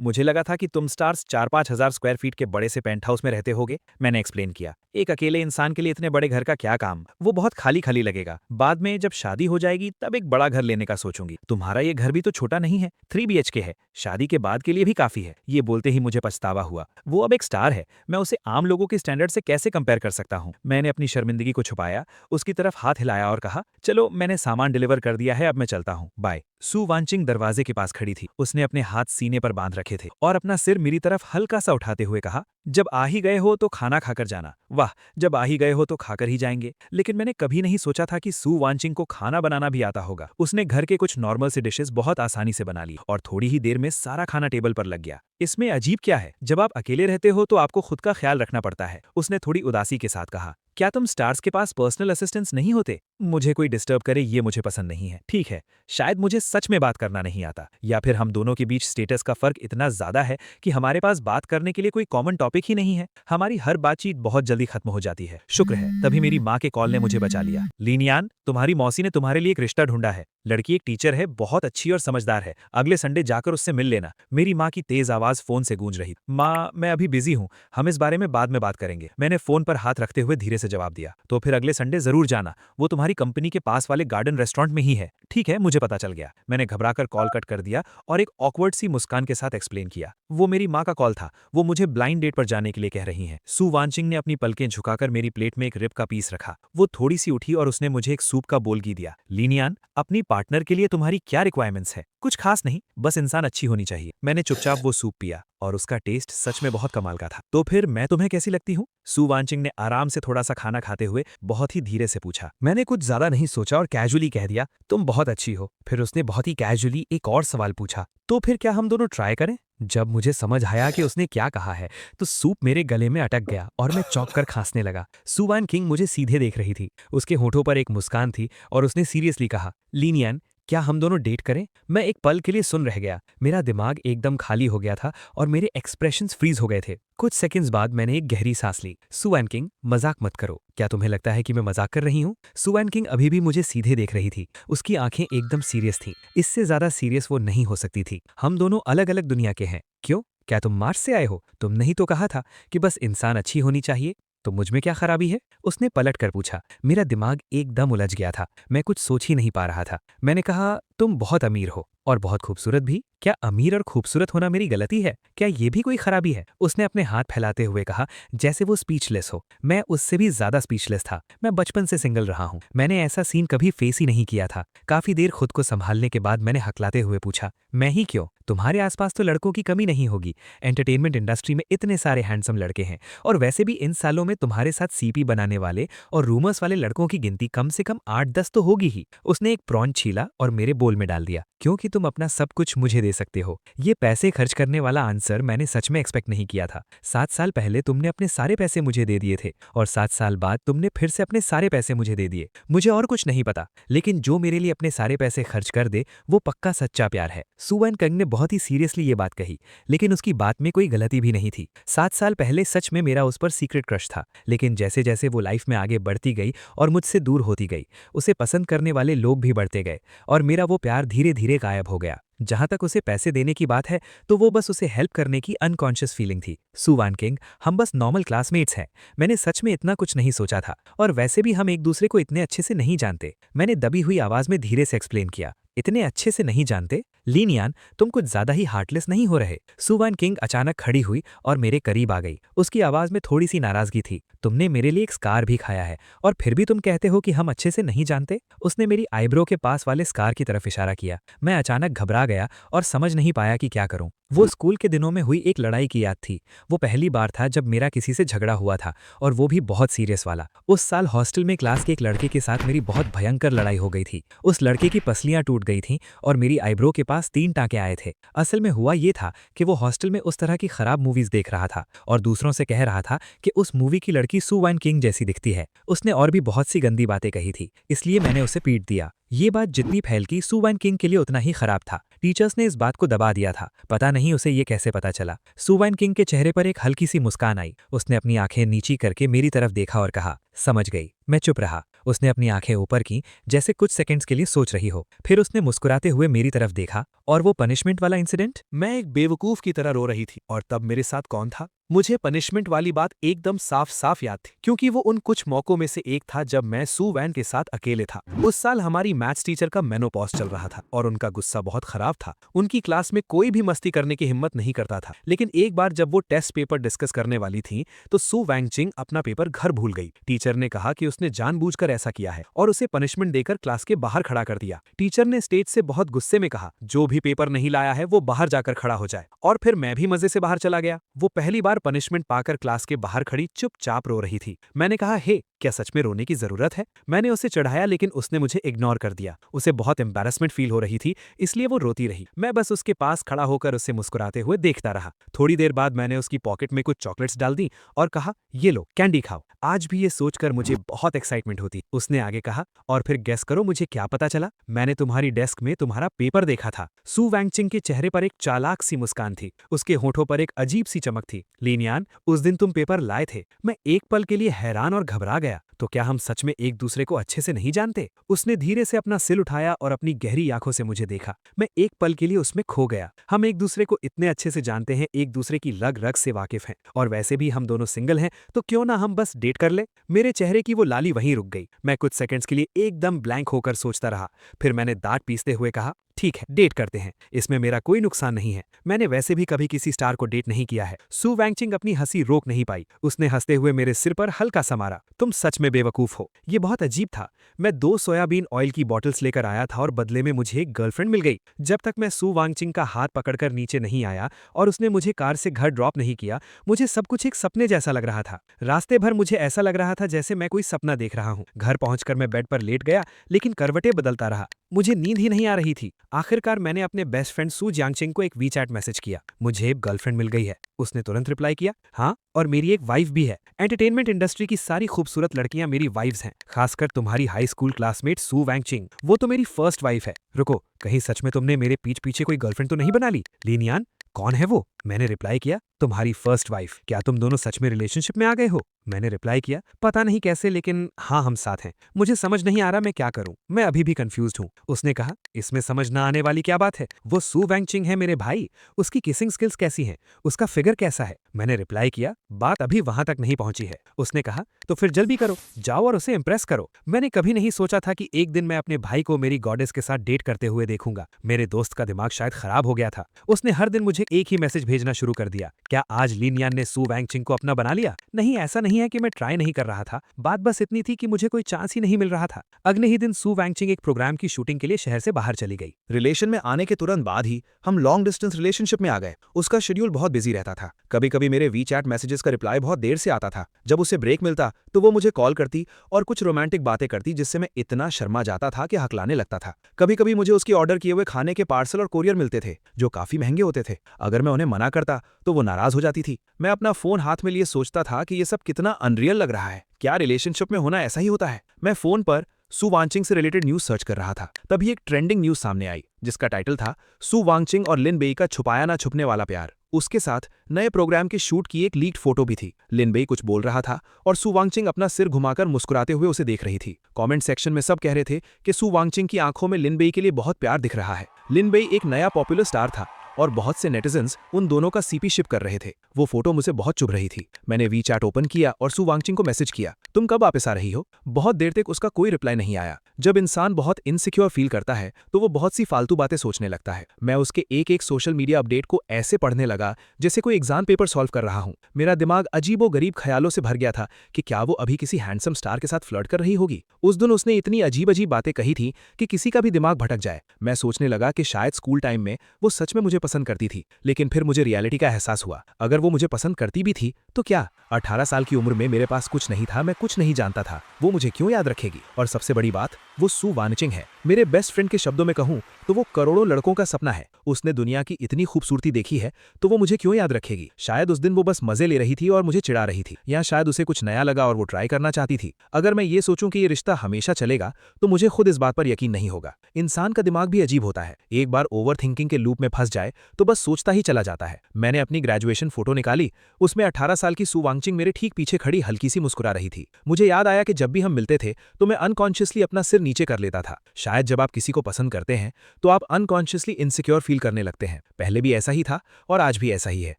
मुझे लगा था कि तुम स्टार्स 4-5 हजार स्क्वायर फीट के बड़े से पेंट हाउस में रहते होगे। मैंने एक्सप्लेन किया, एक अकेले इंसान के लिए इतने बड़े घर का क्या काम? वो बहुत खाली खाली लगेगा। बाद में जब शादी हो जाएगी तब एक बड़ा घर लेने का सोचूंगी। तुम्हारा ये घर भी तो छोटा नहीं है, 3 BHK है। शादी के बाद के लिए भी काफी है। ये बोलते ही मुझे पछतावा हुआ। वो अब एक स्टार है, मैं उसे आम लोगों के स्टैंडर्ड से कैसे कंपेयर कर सकता हूँ? मैंने अपनी शर्मिंदगी को छुपाया, उसकी तरफ हाथ हिलाया और कहा, चलो मैंने सामान डिलीवर कर दिया है, अब मैं चलता हूँ, बाय। सू वानचिंग दरवाजे के पास खड़ी थी। उसने अपने हाथ सीने पर बांध रखे थे और अपना सिर मेरी तरफ हल्का सा उठाते हुए कहा, जब आ ही गए हो तो खाना खाकर जाना। वाह, जब आ ही गए हो तो खाकर ही जाएंगे। लेकिन मैंने कभी नहीं सोचा था कि सू वानचिंग को खाना बनाना भी आता होगा। उसने घर के कुछ नॉर्मल से डिशेस बहुत आसानी से बना ली और थोड़ी ही देर में सारा खाना टेबल पर लग गया। इसमें अजीब क्या है, जब आप अकेले रहते हो तो आपको खुद का ख्याल रखना पड़ता है, उसने थोड़ी उदासी के साथ कहा। क्या तुम स्टार्स के पास पर्सनल असिस्टेंट्स नहीं होते? मुझे कोई डिस्टर्ब करे ये मुझे पसंद नहीं है। ठीक है, शायद मुझे सच में बात करना नहीं आता, या फिर हम दोनों के बीच स्टेटस का फर्क इतना ज्यादा है कि हमारे पास बात करने के लिए कोई कॉमन टॉपिक ही नहीं है। हमारी हर बातचीत बहुत जल्दी खत्म हो जाती है। शुक्र है तभी मेरी माँ के कॉल ने मुझे बचा लिया। लीनियान, तुम्हारी मौसी ने तुम्हारे लिए एक रिश्ता ढूंढा है। लड़की एक टीचर है, बहुत अच्छी और समझदार है। अगले संडे जाकर उससे मिल लेना। मेरी माँ की तेज आवाज फोन से गूंज रही। माँ, मैं अभी बिजी हूँ, हम इस बारे में बाद में बात करेंगे, मैंने फोन पर हाथ रखते हुए धीरे से जवाब दिया। तो फिर अगले संडे जरूर जाना, वो तुम्हारी कंपनी के पास वाले गार्डन रेस्टोरेंट में ही है। ठीक है, मुझे पता चल गया। मैंने घबराकर कॉल कट कर दिया और एक ऑकवर्ड सी मुस्कान के साथ एक्सप्लेन किया, वो मेरी माँ का कॉल था, वो मुझे ब्लाइंड डेट पर जाने के लिए कह रही हैं। सू वानचिंग ने अपनी पलकें झुकाकर मेरी प्लेट में एक रिब का पीस रखा। वो थोड़ी सी उठी और उसने मुझे एक सूप का बोल की दिया। लीनियान, अपनी पार्टनर के लिए तुम्हारी क्या रिक्वायरमेंट्स है? कुछ खास नहीं, बस इंसान अच्छी होनी चाहिए। मैंने चुपचाप वो सूप पिया और उसका टेस्ट सच में बहुत कमाल का था। तो फिर मैं तुम्हें कैसी लगती हूँ? सू वानचिंग ने आराम से थोड़ा सा खाना खाते हुए बहुत ही धीरे से पूछा। मैंने कुछ ज्यादा नहीं सोचा और कैजुअली कह दिया, तुम बहुत अच्छी हो। फिर उसने बहुत ही कैजुअली एक और सवाल पूछा, तो फिर क्या हम दोनों ट्राई करें? जब मुझे समझ आया कि उसने क्या कहा है तो सूप मेरे गले में अटक गया और मैं चौंक कर खांसने लगा। सू वानचिंग मुझे सीधे देख रही थी, उसके होठों पर एक मुस्कान थी और उसने सीरियसली कहा, लीनियन, क्या हम दोनों डेट करें? मैं एक पल के लिए सुन रह गया, मेरा दिमाग एकदम खाली हो गया था और मेरे एक्सप्रेशंस फ्रीज हो गए थे। कुछ सेकंड्स बाद मैंने एक गहरी सांस ली। सू वानचिंग, मजाक मत करो, क्या तुम्हें लगता है कि मैं मजाक कर रही हूँ? सू वानचिंग अभी भी मुझे सीधे देख रही थी, उसकी आंखें एकदम सीरियस थीं। इससे ज्यादा सीरियस वो नहीं हो सकती थी। हम दोनों अलग अलग दुनिया के हैं। क्यों? क्या तुम मार्स से आए हो? तुमने ही तो कहा था कि बस इंसान अच्छी होनी चाहिए, तो मुझ में क्या खराबी है? उसने पलट कर पूछा। मेरा दिमाग एकदम उलझ गया था, मैं कुछ सोच ही नहीं पा रहा था। मैंने कहा, तुम बहुत अमीर हो और बहुत खूबसूरत भी। क्या अमीर और खूबसूरत होना मेरी गलती है? क्या ये भी कोई खराबी है? उसने अपने हाथ फैलाते हुए कहा, जैसे वो स्पीचलेस हो। मैं उससे भी ज्यादा स्पीचलेस था। मैं बचपन से सिंगल रहा हूँ, मैंने ऐसा सीन कभी फेस ही नहीं किया था। काफी देर खुद को संभालने के बाद मैंने हकलाते हुए पूछा, मैं ही क्यों? तुम्हारे आसपास तो लड़कों की कमी नहीं होगी। एंटरटेनमेंट इंडस्ट्री में इतने सारे हैंडसम लड़के हैं और वैसे भी इन सालों में तुम्हारे साथ सीपी बनाने वाले और रूमर्स वाले लड़कों की गिनती कम से कम 8-10 तो होगी ही। उसने एक प्रॉन छीला और मेरे बोल में डाल दिया, क्योंकि तुम अपना सब कुछ मुझे दे सकते हो। ये पैसे खर्च करने वाला आंसर मैंने सच में एक्सपेक्ट नहीं किया था। 7 साल पहले तुमने अपने सारे पैसे मुझे दे दिए थे और 7 साल बाद तुमने फिर से अपने सारे पैसे मुझे दे दिए। मुझे और कुछ नहीं पता, लेकिन जो मेरे लिए अपने सारे पैसे खर्च कर दे वो पक्का सच्चा प्यार है। सू वानचिंग ने बहुत ही सीरियसली ये बात कही, लेकिन उसकी बात में कोई गलती भी नहीं थी। 7 साल पहले सच में मेरा उस पर सीक्रेट क्रश था, लेकिन जैसे जैसे वो लाइफ में आगे बढ़ती गई और मुझसे दूर होती गई, उसे पसंद करने वाले लोग भी बढ़ते गए और मेरा वो प्यार धीरे धीरे गायब हो गया। जहां तक उसे पैसे देने की बात है तो वो बस उसे हेल्प करने की अनकॉन्शियस फीलिंग थी। सू वानचिंग, हम बस नॉर्मल क्लासमेट्स हैं। मैंने सच में इतना कुछ नहीं सोचा था और वैसे भी हम एक दूसरे को इतने अच्छे से नहीं जानते। मैंने दबी हुई आवाज में धीरे से एक्सप्लेन किया, इतने अच्छे से नहीं जानते? लीनियान, तुम कुछ ज्यादा ही हार्टलेस नहीं हो रहे? सू वानचिंग अचानक खड़ी हुई और मेरे करीब आ गई। उसकी आवाज में थोड़ी सी नाराजगी थी। तुमने मेरे लिए एक स्कार भी खाया है और फिर भी तुम कहते हो कि हम अच्छे से नहीं जानते? उसने मेरी आईब्रो के पास वाले स्कार की तरफ इशारा किया। मैं अचानक घबरा गया और समझ नहीं पाया कि क्या करूं। वो स्कूल के दिनों में हुई एक लड़ाई की याद थी। वो पहली बार था जब मेरा किसी से झगड़ा हुआ था और वो भी बहुत सीरियस वाला। उस साल हॉस्टल में क्लास के एक लड़के के साथ मेरी बहुत भयंकर लड़ाई हो गई थी। उस लड़के की पसलियां टूट गई थीं और मेरी आईब्रो के पास 3 टांके आए थे। असल में हुआ ये था कि वो हॉस्टल में उस तरह की खराब मूवीज देख रहा था और दूसरों से कह रहा था कि उस मूवी की लड़की सू वानचिंग जैसी दिखती है। उसने और भी बहुत सी गंदी बातें कही थी, इसलिए मैंने उसे पीट दिया। ये बात जितनी फैलकी सू वानचिंग के लिए उतना ही खराब था। टीचर्स ने इस बात को दबा दिया था। पता नहीं उसे ये कैसे पता चला। सू वानचिंग के चेहरे पर एक हल्की सी मुस्कान आई। उसने अपनी आंखें नीची करके मेरी तरफ देखा और कहा, समझ गई। मैं चुप रहा। उसने अपनी आंखें ऊपर की, जैसे कुछ सेकंड्स के लिए सोच रही हो। फिर उसने मुस्कुराते हुए मेरी तरफ देखा। और वो पनिशमेंट वाला इंसिडेंट? मैं एक बेवकूफ की तरह रो रही थी। और तब मेरे साथ कौन था? मुझे पनिशमेंट वाली बात एकदम साफ साफ याद थी, क्योंकि वो उन कुछ मौकों में से एक था जब मैं सू वैन के साथ अकेले था। उस साल हमारी मैथ्स टीचर का मेनोपॉज चल रहा था और उनका गुस्सा बहुत खराब था। उनकी क्लास में कोई भी मस्ती करने की हिम्मत नहीं करता था, लेकिन एक बार जब वो टेस्ट पेपर डिस्कस करने वाली थी तो सू वैंगचिंग अपना पेपर घर भूल गई। टीचर ने कहा कि उसने जानबूझकर ऐसा किया है और उसे पनिशमेंट देकर क्लास के बाहर खड़ा कर दिया। टीचर ने स्टेज से बहुत गुस्से में कहा, जो भी पेपर नहीं लाया है वो बाहर जाकर खड़ा हो जाए, और फिर मैं भी मजे से बाहर चला गया। वो पहली बार पनिशमेंट पाकर क्लास के बाहर खड़ी चुपचाप रो रही थी। मैंने कहा, हे, क्या सच में रोने की जरूरत है? मैंने उसे चढ़ाया, लेकिन उसने मुझे इग्नोर कर दिया। उसे बहुत एम्बैरेसमेंट फील हो रही थी, इसलिए वो रोती रही। मैं बस उसके पास खड़ा होकर उसे मुस्कुराते हुए देखता रहा। थोड़ी देर बाद मैंने उसकी पॉकेट में कुछ चॉकलेट्स डाल दी और कहा, ये लो, कैंडी खाओ। आज भी ये सोचकर मुझे बहुत एक्साइटमेंट होती। उसने आगे कहा, और फिर गेस करो मुझे क्या पता चला? मैंने तुम्हारी डेस्क में तुम्हारा पेपर देखा था। सू वैंगचिंग के चेहरे पर एक चालाक सी मुस्कान थी। उसके होठों पर एक अजीब सी चमक थी। लिनयान, उस दिन तुम पेपर लाए थे। मैं एक पल के लिए हैरान और घबरा गया। तो क्या हम सच में एक दूसरे को अच्छे से नहीं जानते? उसने धीरे से अपना सिर उठाया और अपनी गहरी आंखों से मुझे देखा। मैं एक पल के लिए उसमें खो गया। हम एक दूसरे को इतने अच्छे से जानते हैं, एक दूसरे की रग रग से वाकिफ हैं, और वैसे भी हम दोनों सिंगल हैं, तो क्यों ना हम बस डेट कर ले? मेरे चेहरे की वो लाली वहीं रुक गई। मैं कुछ सेकंड्स के लिए एकदम ब्लैंक होकर सोचता रहा। फिर मैंने दांत पीसते हुए कहा, ठीक है, डेट करते हैं, इसमें मेरा कोई नुकसान नहीं है। मैंने वैसे भी कभी किसी स्टार को डेट नहीं किया है। सू वैंगचिंग अपनी हंसी रोक नहीं पाई। उसने हंसते हुए मेरे सिर पर हल्का सा मारा। तुम सच में बेवकूफ हो। ये बहुत अजीब था। मैं 2 सोयाबीन ऑयल की बॉटल्स लेकर आया था और बदले में मुझे एक गर्लफ्रेंड मिल गई। जब तक मैं सू वैंगचिंग का हाथ पकड़कर नीचे नहीं आया और उसने मुझे कार से घर ड्रॉप नहीं किया, मुझे सब कुछ एक सपने जैसा लग रहा था। रास्ते भर मुझे ऐसा लग रहा था जैसे मैं कोई सपना देख रहा हूँ। घर पहुंचकर मैं बेड पर लेट गया, लेकिन करवटें बदलता रहा। मुझे नींद ही नहीं आ रही थी। आखिरकार मैंने अपने बेस्ट फ्रेंड सू जियांगचिंग को एक वीचैट मैसेज किया, मुझे एक गर्लफ्रेंड मिल गई है। उसने तुरंत रिप्लाई किया, हाँ, और मेरी एक वाइफ भी है। एंटरटेनमेंट इंडस्ट्री की सारी खूबसूरत लड़कियां मेरी वाइफ्स हैं, खासकर तुम्हारी हाई स्कूल क्लासमेट सू वैंगचिंग। वो तो मेरी फर्स्ट वाइफ है। रुको, कहीं सच में तुमने मेरे पीठ पीछे कोई गर्लफ्रेंड तो नहीं बना ली? लिनयान, कौन है वो? मैंने रिप्लाई किया, तुम्हारी फर्स्ट वाइफ। क्या तुम दोनों सच में रिलेशनशिप में आ गए हो? मैंने रिप्लाई किया, पता नहीं कैसे, लेकिन हाँ, हम साथ हैं। मुझे समझ नहीं आ रहा मैं क्या करूं। मैं अभी भी कंफ्यूज्ड हूं। उसने कहा, इसमें समझ ना आने वाली क्या बात है? वो सू वैंगचिंग है मेरे भाई। उसकी किसिंग स्किल्स कैसी हैं? उसका फिगर कैसा है? मैंने रिप्लाई किया, बात अभी वहां तक नहीं पहुंची है। उसने कहा, तो फिर जल्दी करो, जाओ और उसे इंप्रेस करो। मैंने कभी नहीं सोचा था कि एक दिन मैं अपने भाई को मेरी गॉडेस के साथ डेट करते हुए देखूंगा। मेरे दोस्त का दिमाग शायद खराब हो गया था। उसने हर दिन मुझे एक ही मैसेज भेजना शुरू कर दिया, क्या आज लिनयान ने सू वैंगचिंग को अपना बना लिया? नहीं, ऐसा नहीं है कि मैं ट्राई नहीं कर रहा था। बात बस इतनी थी कि मुझे कोई चांस ही नहीं मिल रहा था। अगले ही दिन सू वैंगचिंग एक प्रोग्राम की शूटिंग के लिए शहर से बाहर चली गई। रिलेशन में आने के तुरंत बाद ही हम लॉन्ग डिस्टेंस रिलेशनशिप में आ गए। उसका शेड्यूल बहुत बिजी रहता था। कभी कभी मेरे वीचैट मैसेजेस का रिप्लाई बहुत देर से आता था। जब उसे ब्रेक मिलता तो वो मुझे कॉल करती और कुछ रोमांटिक बातें करती, जिससे मैं इतना शर्मा जाता था कि हकलाने लगता था। कभी कभी मुझे उसकी ऑर्डर किए हुए खाने के पार्सल और कोरियर मिलते थे, जो काफी महंगे होते थे। अगर मैं उन्हें मना करता तो वो नाराज हो जाती थी। मैं अपना फोन हाथ में लिए सोचता था कि ये सब कितना अनरियल लग रहा है। क्या रिलेशनशिप में होना ऐसा ही होता है? मैं फोन पर सू वांगचिंग से रिलेटेड न्यूज सर्च कर रहा था, तभी एक ट्रेंडिंग न्यूज सामने आई, जिसका टाइटल था, सू वांगचिंग और लिन बेई का छुपाया ना छुपने वाला प्यार। उसके साथ नए प्रोग्राम के शूट की एक लीक्ड फोटो भी थी। लिन बेई कुछ बोल रहा था और सू वांगचिंग अपना सिर घुमाकर मुस्कुराते हुए उसे देख रही थी। कमेंट सेक्शन में सब कह रहे थे कि सू वांगचिंग की आंखों में लिन बेई के लिए बहुत प्यार दिख रहा है। लिन बेई एक नया पॉपुलर स्टार था और बहुत से नेटिजन्स उन दोनों का सीपी शिप कर रहे थे। वो फोटो मुझे बहुत चुभ रही थी। मैंने वीचैट ओपन किया और सू वांगचिंग को मैसेज किया, तुम कब वापस आ रही हो? बहुत देर तक उसका कोई रिप्लाई नहीं आया। जब इंसान बहुत इनसिक्योर फील करता है तो वो बहुत सी फालतू बातें सोचने लगता है। मैं उसके एक एक सोशल मीडिया अपडेट को ऐसे पढ़ने लगा जैसे कोई एग्जाम पेपर सॉल्व कर रहा हूं। मेरा दिमाग अजीबो गरीब ख्यालों से भर गया था कि क्या वो अभी किसी हैंडसम स्टार के साथ फ्लर्ट कर रही होगी। उस दिन उसने इतनी अजीब अजीब बातें कही थी कि किसी का भी दिमाग भटक जाए। मैं सोचने लगा कि शायद स्कूल टाइम में वो सच में मुझे पसंद करती थी, लेकिन फिर मुझे रियलिटी का एहसास हुआ। अगर वो मुझे पसंद करती भी थी तो क्या? 18 साल की उम्र में मेरे पास कुछ नहीं था, मैं कुछ नहीं जानता था। वो मुझे क्यों याद रखेगी? और सबसे बड़ी बात, वो सू वांगचिंग है। मेरे बेस्ट फ्रेंड के शब्दों में कहूं तो वो करोड़ों लड़कों का सपना है। उसने दुनिया की इतनी खूबसूरती देखी है तो वो मुझे क्यों याद रखेगी? शायद उस दिन वो बस मजे ले रही थी और मुझे चिढ़ा रही थी, या शायद उसे कुछ नया लगा और वो ट्राई करना चाहती थी। अगर मैं ये सोचूं कि ये रिश्ता हमेशा चलेगा तो मुझे खुद इस बात पर यकीन नहीं होगा। इंसान का दिमाग भी अजीब होता है। एक बार ओवर थिंकिंग के लूप में फंस जाए तो बस सोचता ही चला जाता है। मैंने अपनी ग्रेजुएशन फोटो निकाली। उसमें 18 साल की सू वांगचिंग मेरे ठीक पीछे खड़ी हल्की सी मुस्कुरा रही थी। मुझे याद आया कि जब भी हम मिलते थे तो मैं अनकॉन्शियसली अपना सिर नीचे कर लेता था। शायद जब आप किसी को पसंद करते हैं तो आप अनकॉन्शियसली इनसिक्योर फील करने लगते हैं। पहले भी ऐसा ही था और आज भी ऐसा ही है।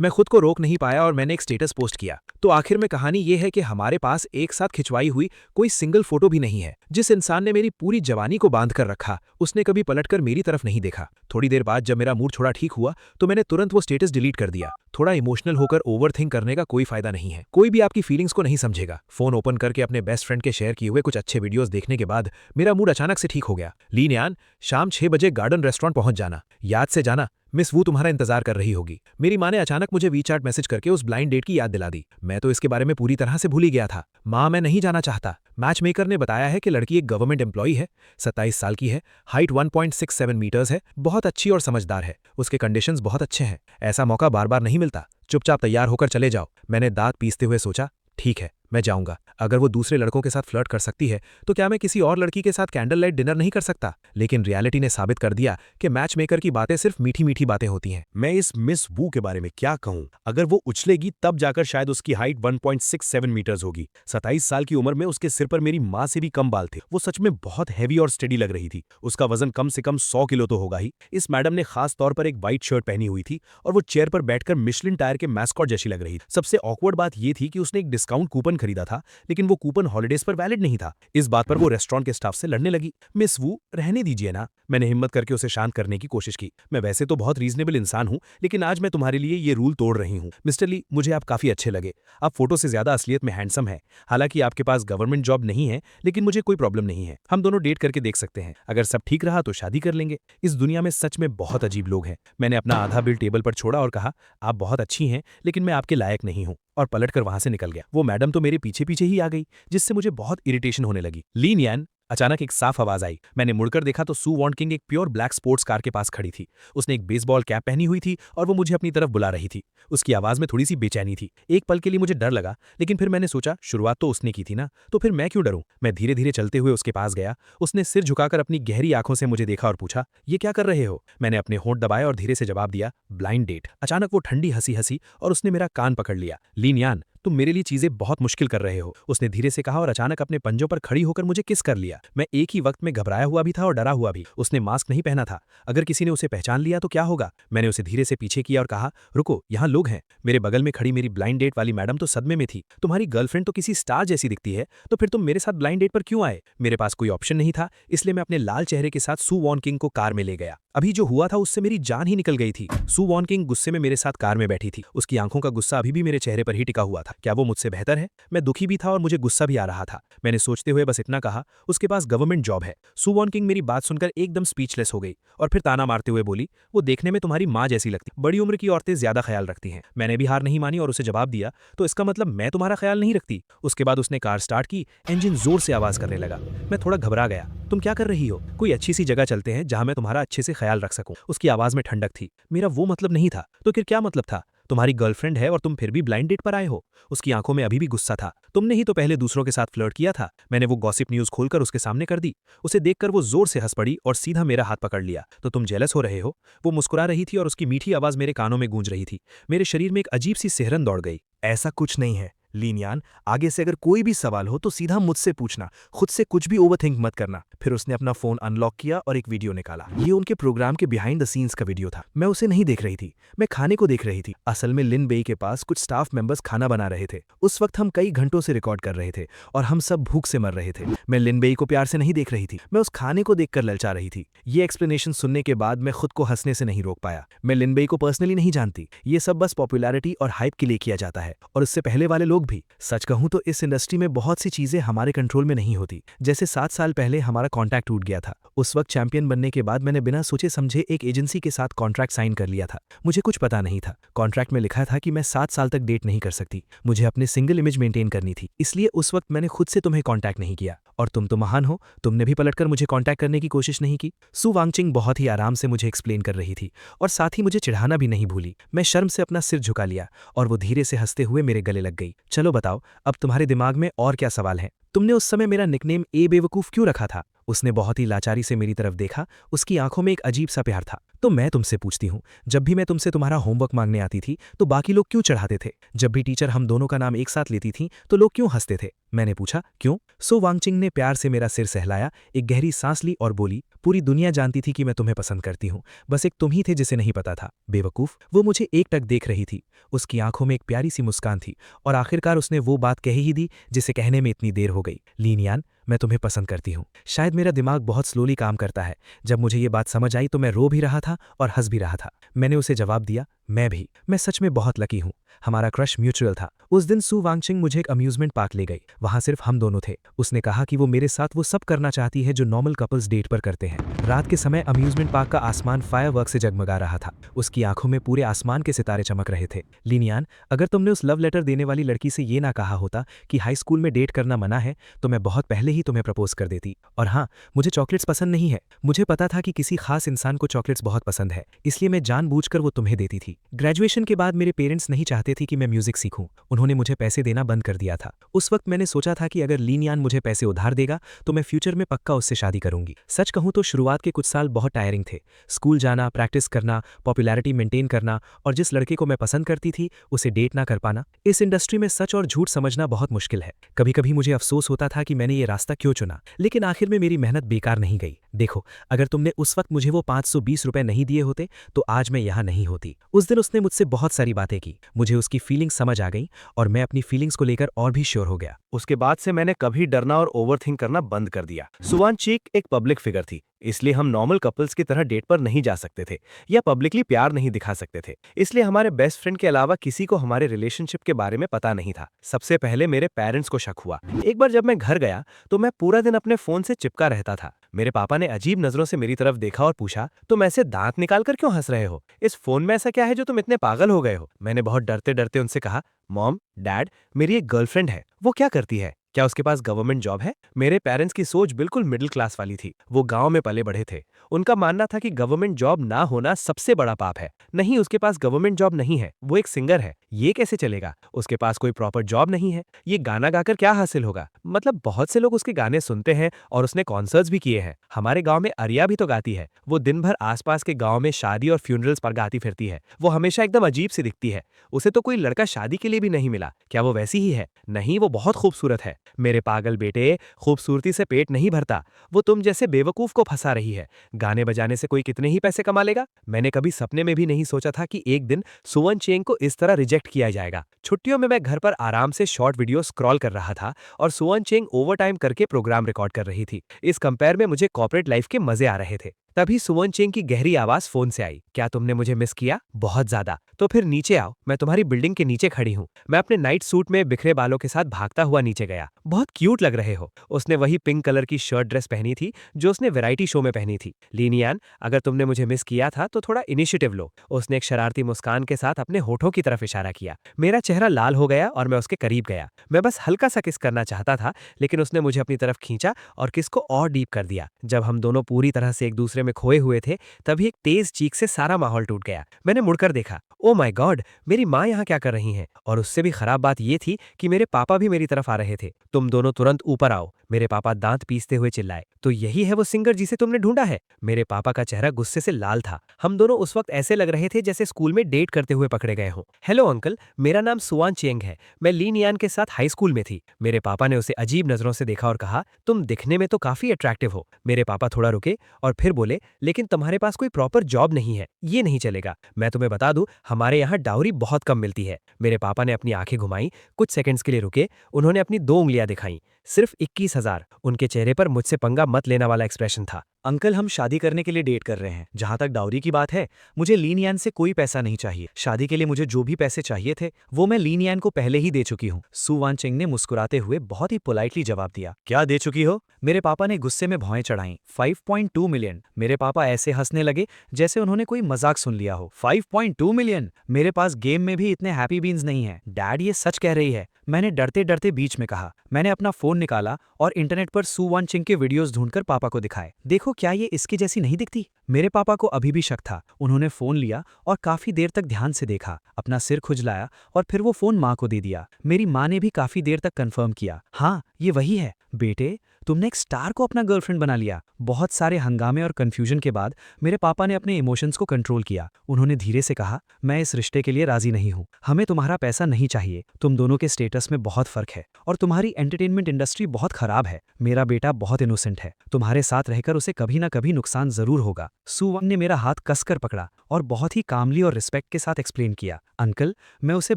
मैं खुद को रोक नहीं पाया और मैंने एक स्टेटस पोस्ट किया। तो आखिर में कहानी ये है कि हमारे पास एक साथ खिंचवाई हुई कोई सिंगल फोटो भी नहीं है। जिस इंसान ने मेरी पूरी जवानी को बांध कर रखा, उसने कभी पलटकर मेरी तरफ नहीं देखा। थोड़ी देर बाद जब मेरा मूड थोड़ा ठीक हुआ तो मैंने तुरंत वो स्टेटस डिलीट कर दिया। थोड़ा इमोशनल होकर ओवरथिंक करने का कोई फायदा नहीं है। कोई भी आपकी फीलिंग्स को नहीं समझेगा। फोन ओपन करके अपने बेस्ट फ्रेंड के शेयर किए हुए कुछ अच्छे वीडियोस देखने के बाद मेरा मूड अचानक से ठीक हो गया। लीनियान, शाम 6 बजे गार्डन रेस्टोरेंट पहुंच जाना, याद से जाना, मिस वू तुम्हारा इंतजार कर रही होगी। मेरी माँ ने अचानक मुझे वीचैट मैसेज करके उस ब्लाइंड डेट की याद दिला दी। मैं तो इसके बारे में पूरी तरह से भूल ही गया था। माँ, मैं नहीं जाना चाहता। मैच मेकर ने बताया है कि लड़की एक गवर्नमेंट एम्प्लॉई है, 27 साल की है, हाइट 1.67 मीटर्स है, बहुत अच्छी और समझदार है, उसके कंडीशंस बहुत अच्छे हैं। ऐसा मौका बार बार नहीं मिलता। चुपचाप तैयार होकर चले जाओ। मैंने दांत पीसते हुए सोचा, ठीक है, मैं जाऊंगा। अगर वो दूसरे लड़कों के साथ फ्लर्ट कर सकती है तो क्या मैं किसी और लड़की के साथ कैंडल लाइट डिनर नहीं कर सकता? लेकिन रियलिटी ने साबित कर दिया कि मैच मेकर की बातें सिर्फ मीठी मीठी बातें होती हैं। मैं इस मिस वू के बारे में क्या कहूं? अगर वो उछलेगी तब जाकर शायद उसकी हाइट 1.67 मीटर्स होगी। 27 साल की उम्र में उसके सिर पर मेरी माँ से भी कम बाल थे। वो सच में बहुत हैवी और स्टेडी लग रही थी। उसका वजन कम से कम 100 किलो तो होगा ही। इस मैडम ने खास तौर पर एक वाइट शर्ट पहनी हुई थी और वो चेयर पर बैठकर मिशलिन टायर के मैस्कॉट जैसी लग रही थी। सबसे ऑकवर्ड बात यह थी कि उसने एक डिस्काउंट कूपन खरीदा था, लेकिन वो कूपन हॉलिडेज पर वैलिड नहीं था। इस बात पर वो रेस्टोरेंट के स्टाफ से लड़ने लगी। मिस वू, रहने दीजिए ना। मैंने हिम्मत करके उसे शांत करने की कोशिश की। मैं वैसे तो बहुत रीजनेबल इंसान हूं, लेकिन आज मैं तुम्हारे लिए ये रूल तोड़ रही हूं। मिस्टर ली, मुझे आप काफी अच्छे लगे। आप फोटो से ज्यादा असलियत में हैंडसम है। हालांकि आपके पास गवर्नमेंट जॉब नहीं है, लेकिन मुझे कोई प्रॉब्लम नहीं है। हम दोनों डेट करके देख सकते हैं। अगर सब ठीक रहा तो शादी कर लेंगे। इस दुनिया में सच में बहुत अजीब लोग हैं। मैंने अपना आधा बिल टेबल पर छोड़ा और कहा, आप बहुत अच्छी हैं, लेकिन मैं आपके लायक नहीं हूं, और पलटकर वहां से निकल गया। वो मैडम तो मेरे पीछे पीछे ही आ गई, जिससे मुझे बहुत इरिटेशन होने लगी। लीनियन, अचानक एक साफ आवाज आई। मैंने मुड़कर देखा तो सू वॉन किंग एक प्योर ब्लैक स्पोर्ट्स कार के पास खड़ी थी। उसने एक बेसबॉल कैप पहनी हुई थी और वो मुझे अपनी तरफ बुला रही थी। उसकी आवाज में थोड़ी सी बेचैनी थी। एक पल के लिए मुझे डर लगा, लेकिन फिर मैंने सोचा शुरुआत तो उसने की थी ना, तो फिर मैं क्यों डरूं। मैं धीरे धीरे चलते हुए उसके पास गया। उसने सिर झुकाकर अपनी गहरी आंखों से मुझे देखा और पूछा, ये क्या कर रहे हो? मैंने अपने होंठ दबाए और धीरे से जवाब दिया, ब्लाइंड डेट। अचानक वो ठंडी हंसी हंसी और उसने मेरा कान पकड़ लिया। लीनियान, तुम मेरे लिए चीजें बहुत मुश्किल कर रहे हो, उसने धीरे से कहा और अचानक अपने पंजों पर खड़ी होकर मुझे किस कर लिया। मैं एक ही वक्त में घबराया हुआ भी था और डरा हुआ भी। उसने मास्क नहीं पहना था। अगर किसी ने उसे पहचान लिया तो क्या होगा? मैंने उसे धीरे से पीछे किया और कहा, रुको, यहाँ लोग हैं। मेरे बगल में खड़ी मेरी ब्लाइंड डेट वाली मैडम तो सदमे में थी। तुम्हारी गर्लफ्रेंड तो किसी स्टार जैसी दिखती है, तो फिर तुम मेरे साथ ब्लाइंड डेट पर क्यों आए? मेरे पास कोई ऑप्शन नहीं था, इसलिए मैं अपने लाल चेहरे के साथ सू वॉन किंग को कार में ले गया। अभी जो हुआ था उससे मेरी जान ही निकल गई थी। सू वॉन किंग गुस्से में मेरे साथ कार में बैठी थी। उसकी आंखों का गुस्सा अभी भी मेरे चेहरे पर ही टिका हुआ था। क्या वो मुझसे बेहतर है? मैं दुखी भी था और मुझे गुस्सा भी आ रहा था। मैंने सोचते हुए बस इतना कहा, उसके पास गवर्नमेंट जॉब है। सू वॉन किंग मेरी बात सुनकर एकदम स्पीचलेस हो गई और फिर ताना मारते हुए बोली, वो देखने में तुम्हारी माँ जैसी लगती। बड़ी उम्र की औरतें ज्यादा ख्याल रखती हैं। मैंने भी हार नहीं मानी और उसे जवाब दिया, तो इसका मतलब मैं तुम्हारा ख्याल नहीं रखती? उसके बाद उसने कार स्टार्ट की। इंजन जोर से आवाज करने लगा। मैं थोड़ा घबरा गया। तुम क्या कर रही हो? कोई अच्छी सी जगह चलते हैं जहां मैं तुम्हारा अच्छे से ख्याल रख सकूं। उसकी आवाज में ठंडक थी। मेरा वो मतलब नहीं था। तो फिर क्या मतलब था? तुम्हारी गर्लफ्रेंड है और तुम फिर भी ब्लाइंड डेट पर आए हो। उसकी आंखों में अभी भी गुस्सा था। तुमने ही तो पहले दूसरों के साथ फ्लर्ट किया था। मैंने वो गॉसिप न्यूज खोलकर उसके सामने कर दी। उसे देखकर वो जोर से हंस पड़ी और सीधा मेरा हाथ पकड़ लिया। तो तुम जेलस हो रहे हो? वो मुस्कुरा रही थी और उसकी मीठी आवाज मेरे कानों में गूंज रही थी। मेरे शरीर में एक अजीब सी सिहरन दौड़ गई। ऐसा कुछ नहीं है लीनियान, आगे से अगर कोई भी सवाल हो तो सीधा मुझसे पूछना, खुद से कुछ भी ओवरथिंक मत करना। फिर उसने अपना फोन अनलॉक किया और एक वीडियो निकाला। ये उनके प्रोग्राम के बिहाइंड द सीन्स का वीडियो था। मैं उसे नहीं देख रही थी, मैं खाने को देख रही थी। असल में लिन बेई के पास कुछ स्टाफ मेंबर्स खाना बना रहे थे। उस वक्त हम कई घंटों से रिकॉर्ड कर रहे थे और हम सब भूख से मर रहे थे। मैं लिन बेई को प्यार से नहीं देख रही थी, मैं उस खाने को देखकर ललचा रही थी। ये एक्सप्लेनेशन सुनने के बाद मैं खुद को हंसने से नहीं रोक पाया। मैं लिन बेई को पर्सनली नहीं जानती। ये सब बस पॉपुलैरिटी और हाइप के लिए किया जाता है, और उससे पहले वाले लोग भी। सच कहूं तो इस इंडस्ट्री में बहुत सी चीजें हमारे कंट्रोल में नहीं होती। जैसे 7 साल पहले हमारा कॉन्ट्रैक्ट टूट गया था। उस वक्त चैंपियन बनने के बाद मैंने बिना सोचे समझे एक एजेंसी के साथ कॉन्ट्रैक्ट साइन कर लिया था। मुझे कुछ पता नहीं था। कॉन्ट्रैक्ट में लिखा था कि मैं 7 साल तक डेट नहीं कर सकती। मुझे अपने सिंगल इमेज मेंटेन करनी थी, इसलिए उस वक्त मैंने खुद से तुम्हें कॉन्टैक्ट नहीं किया। और तुम तो महान हो, तुमने भी पलटकर मुझे कॉन्टैक्ट करने की कोशिश नहीं की। सू वांगचिंग बहुत ही आराम से मुझे एक्सप्लेन कर रही थी और साथ ही मुझे चिढ़ाना भी नहीं भूली। मैं शर्म से अपना सिर झुका लिया और वो धीरे से हंसते हुए मेरे गले लग गई। चलो बताओ, अब तुम्हारे दिमाग में और क्या सवाल हैं? तुमने उस समय मेरा निकनेम ए बेवकूफ क्यों रखा था? उसने बहुत ही लाचारी से मेरी तरफ देखा। उसकी आंखों में एक अजीब सा प्यार था। तो मैं तुमसे पूछती हूँ, जब भी मैं तुमसे तुम्हारा होमवर्क मांगने आती थी तो बाकी लोग क्यों चढ़ाते थे? जब भी टीचर हम दोनों का नाम एक साथ लेती थी तो लोग क्यों हंसते थे? मैंने पूछा, क्यों? सु वांगचिंग ने प्यार से मेरा सिर सहलाया, एक गहरी सांस ली और बोली, पूरी दुनिया जानती थी कि मैं तुम्हें पसंद करती हूँ, बस एक तुम ही थे जिसे नहीं पता था। बेवकूफ। वो मुझे एकटक देख रही थी। उसकी आंखों में एक प्यारी सी मुस्कान थी और आखिरकार उसने वो बात कह ही दी जिसे कहने में इतनी देर हो गई। लीनियान, मैं तुम्हें पसंद करती हूँ। शायद मेरा दिमाग बहुत स्लोली काम करता है। जब मुझे ये बात समझ आई तो मैं रो भी रहा था और हंस भी रहा था। मैंने उसे जवाब दिया, मैं भी। मैं सच में बहुत लकी हूँ। हमारा क्रश म्यूचुअल था। उस दिन सु वांगचिंग मुझे एक अम्यूजमेंट पार्क ले गई। वहां सिर्फ हम दोनों थे। उसने कहा कि वो मेरे साथ वो सब करना चाहती है जो नॉर्मल कपल्स डेट पर करते हैं। रात के समय अम्यूजमेंट पार्क का आसमान फायरवर्क से जगमगा रहा था। उसकी आंखों में पूरे आसमान के सितारे चमक रहे थे। लीनियान, अगर तुमने उस लव लेटर देने वाली लड़की से ये ना कहा होता कि हाई स्कूल में डेट करना मना है तो मैं बहुत पहले ही तुम्हें प्रपोज कर देती। और हाँ, मुझे चॉकलेट्स पसंद नहीं है। मुझे पता था कि किसी खास इंसान को चॉकलेट्स बहुत पसंद है, इसलिए मैं जानबूझकर वो तुम्हें देती थी। ग्रेजुएशन के बाद मेरे पेरेंट्स नहीं चाहते थे कि मैं म्यूजिक सीखूं। उन्होंने मुझे पैसे देना बंद कर दिया था। उस वक्त मैंने सोचा था कि अगर लीनियान मुझे पैसे उधार देगा तो मैं फ्यूचर में पक्का उससे शादी करूंगी। सच कहूं तो शुरुआत के कुछ साल बहुत टायरिंग थे। स्कूल जाना, प्रैक्टिस करना, पॉपुलैरिटी मेंटेन करना और जिस लड़के को मैं पसंद करती थी उसे डेट ना कर पाना। इस इंडस्ट्री में सच और झूठ समझना बहुत मुश्किल है। कभी कभी मुझे अफसोस होता था कि मैंने ये रास्ता क्यों चुना, लेकिन आखिर में मेरी मेहनत बेकार नहीं गई। देखो, अगर तुमने उस वक्त मुझे वो 520 रुपए नहीं दिए होते तो आज मैं यहाँ नहीं होती। उस दिन उसने मुझसे बहुत सारी बातें की। मुझे उसकी फीलिंग्स समझ आ गई और मैं अपनी फीलिंग्स को लेकर और भी श्योर हो गया। उसके बाद से मैंने कभी डरना और ओवरथिंक करना बंद कर दिया। सु वांगचिंग एक पब्लिक फिगर थी, इसलिए हम नॉर्मल कपल्स की तरह डेट पर नहीं जा सकते थे या पब्लिकली प्यार नहीं दिखा सकते थे। इसलिए हमारे बेस्ट फ्रेंड के अलावा किसी को हमारे रिलेशनशिप के बारे में पता नहीं था। सबसे पहले मेरे पेरेंट्स को शक हुआ। एक बार जब मैं घर गया तो मैं पूरा दिन अपने फोन से चिपका रहता था। मेरे पापा ने अजीब नजरों से मेरी तरफ देखा और पूछा, तुम ऐसे दांत निकाल कर क्यों हंस रहे हो? इस फोन में ऐसा क्या है जो तुम इतने पागल हो गए हो? मैंने बहुत डरते डरते उनसे कहा, मॉम, डैड, मेरी एक गर्लफ्रेंड है। वो क्या करती है? क्या उसके पास गवर्नमेंट जॉब है? मेरे पेरेंट्स की सोच बिल्कुल मिडिल क्लास वाली थी। वो गांव में पले बढ़े थे। उनका मानना था कि गवर्नमेंट जॉब ना होना सबसे बड़ा पाप है। नहीं, उसके पास गवर्नमेंट जॉब नहीं है, वो एक सिंगर है। ये कैसे चलेगा? उसके पास कोई प्रॉपर जॉब नहीं है, ये गाना गाकर क्या हासिल होगा? मतलब बहुत से लोग उसके गाने सुनते हैं और उसने कॉन्सर्ट्स भी किए हैं। हमारे गांव में अरिया भी तो गाती है। वो दिन भर आसपास के गांव में शादी और फ्यूनरल्स पर गाती फिरती है। वो हमेशा एकदम अजीब सी दिखती है। उसे तो कोई लड़का शादी के लिए भी नहीं मिला। क्या वो वैसी ही है? नहीं, वो बहुत खूबसूरत है। मेरे पागल बेटे, खूबसूरती से पेट नहीं भरता। वो तुम जैसे बेवकूफ को फंसा रही है। गाने बजाने से कोई कितने ही पैसे कमा लेगा? मैंने कभी सपने में भी नहीं सोचा था कि एक दिन सु वांगचिंग को इस तरह रिजेक्ट किया जाएगा। छुट्टियों में मैं घर पर आराम से शॉर्ट वीडियो स्क्रॉल कर रहा था और सु वांगचिंग ओवरटाइम करके प्रोग्राम रिकॉर्ड कर रही थी। इस कंपेयर में मुझे कॉर्पोरेट लाइफ के मजे आ रहे थे। तभी सु वांगचिंग की गहरी आवाज फोन से आई, क्या तुमने मुझे मिस किया? बहुत ज्यादा। तो फिर नीचे आओ, मैं तुम्हारी बिल्डिंग के नीचे खड़ी हूँ। मैं अपने नाइट सूट में बिखरे बालों के साथ भागता हुआ नीचे गया। बहुत क्यूट लग रहे हो। उसने वही पिंक कलर की शर्ट ड्रेस पहनी थी जो उसने वैरायटी शो में पहनी थी। लीनियान, अगर तुमने मुझे मिस किया था तो थोड़ा इनिशिएटिव लो। उसने एक शरारती मुस्कान के साथ अपने होठों की तरफ इशारा किया। मेरा चेहरा लाल हो गया और मैं उसके करीब गया। मैं बस हल्का सा किस करना चाहता था, लेकिन उसने मुझे अपनी तरफ खींचा और किस को और डीप कर दिया। जब हम दोनों पूरी तरह से एक दूसरे में खोए हुए थे तभी एक तेज चीख से सारा माहौल टूट गया। मैंने मुड़कर देखा। ओ माय गॉड, मेरी माँ यहाँ क्या कर रही हैं? और उससे भी खराब बात यह थी कि मेरे पापा भी मेरी तरफ आ रहे थे। तुम दोनों तुरंत ऊपर आओ, मेरे पापा दांत पीसते हुए चिल्लाए। तो यही है वो सिंगर जिसे तुमने ढूंढा है? मेरे पापा का चेहरा गुस्से से लाल था। हम दोनों उस वक्त ऐसे लग रहे थे जैसे स्कूल में डेट करते हुए पकड़े गए हों। हेलो अंकल, मेरा नाम सु वांगचिंग है। मैं लीनियान के साथ हाई स्कूल में थी। मेरे पापा ने उसे अजीब नजरों से देखा और कहा, तुम दिखने में तो काफी अट्रैक्टिव हो। मेरे पापा थोड़ा रुके और फिर बोले, लेकिन तुम्हारे पास कोई प्रॉपर जॉब नहीं है, ये नहीं चलेगा। मैं तुम्हें बता दूं, हमारे यहाँ डाउरी बहुत कम मिलती है। मेरे पापा ने अपनी आंखें घुमाई, कुछ सेकंड्स के लिए रुके। उन्होंने अपनी 2 उंगलियां दिखाई। सिर्फ 21,000। उनके चेहरे पर मुझसे पंगा मत लेना वाला एक्सप्रेशन था। अंकल, हम शादी करने के लिए डेट कर रहे हैं। जहां तक डाउरी की बात है, मुझे लीनियान से कोई पैसा नहीं चाहिए। शादी के लिए मुझे जो भी पैसे चाहिए थे वो मैं लीनियान को पहले ही दे चुकी हूँ। सु वांगचिंग ने मुस्कुराते हुए बहुत ही पोलाइटली जवाब दिया। क्या दे चुकी हो? मेरे पापा ने गुस्से में भौएं चढ़ाई। 5.2 मिलियन। मेरे पापा ऐसे हंसने लगे जैसे उन्होंने कोई मजाक सुन लिया हो। 5.2 मिलियन? मेरे पास गेम में भी इतने हैप्पी बीन्स नहीं है। डैड, ये सच कह रही है? मैंने डरते डरते बीच में कहा। मैंने अपना फोन निकाला और इंटरनेट पर सु वांगचिंग के वीडियोस ढूंढकर पापा को दिखाए। देखो, क्या ये इसकी जैसी नहीं दिखती? मेरे पापा को अभी भी शक था। उन्होंने फोन लिया और काफी देर तक ध्यान से देखा, अपना सिर खुजलाया और फिर वो फोन माँ को दे दिया। मेरी माँ ने भी काफी देर तक कंफर्म किया, हाँ, ये वही है। बेटे, तुमने एक स्टार को अपना गर्लफ्रेंड बना लिया। बहुत सारे हंगामे और कंफ्यूजन के बाद मेरे पापा ने अपने इमोशंस को कंट्रोल किया। उन्होंने धीरे से कहा, मैं इस रिश्ते के लिए राजी नहीं हूँ। हमें तुम्हारा पैसा नहीं चाहिए। तुम दोनों के स्टेटस में बहुत फर्क है और तुम्हारी एंटरटेनमेंट इंडस्ट्री बहुत खराब है। मेरा बेटा बहुत इनोसेंट है। तुम्हारे साथ रहकर उसे कभी ना कभी नुकसान जरूर होगा। सुवांग ने मेरा हाथ कसकर पकड़ा और बहुत ही कामली और रिस्पेक्ट के साथ एक्सप्लेन किया, अंकल, मैं उसे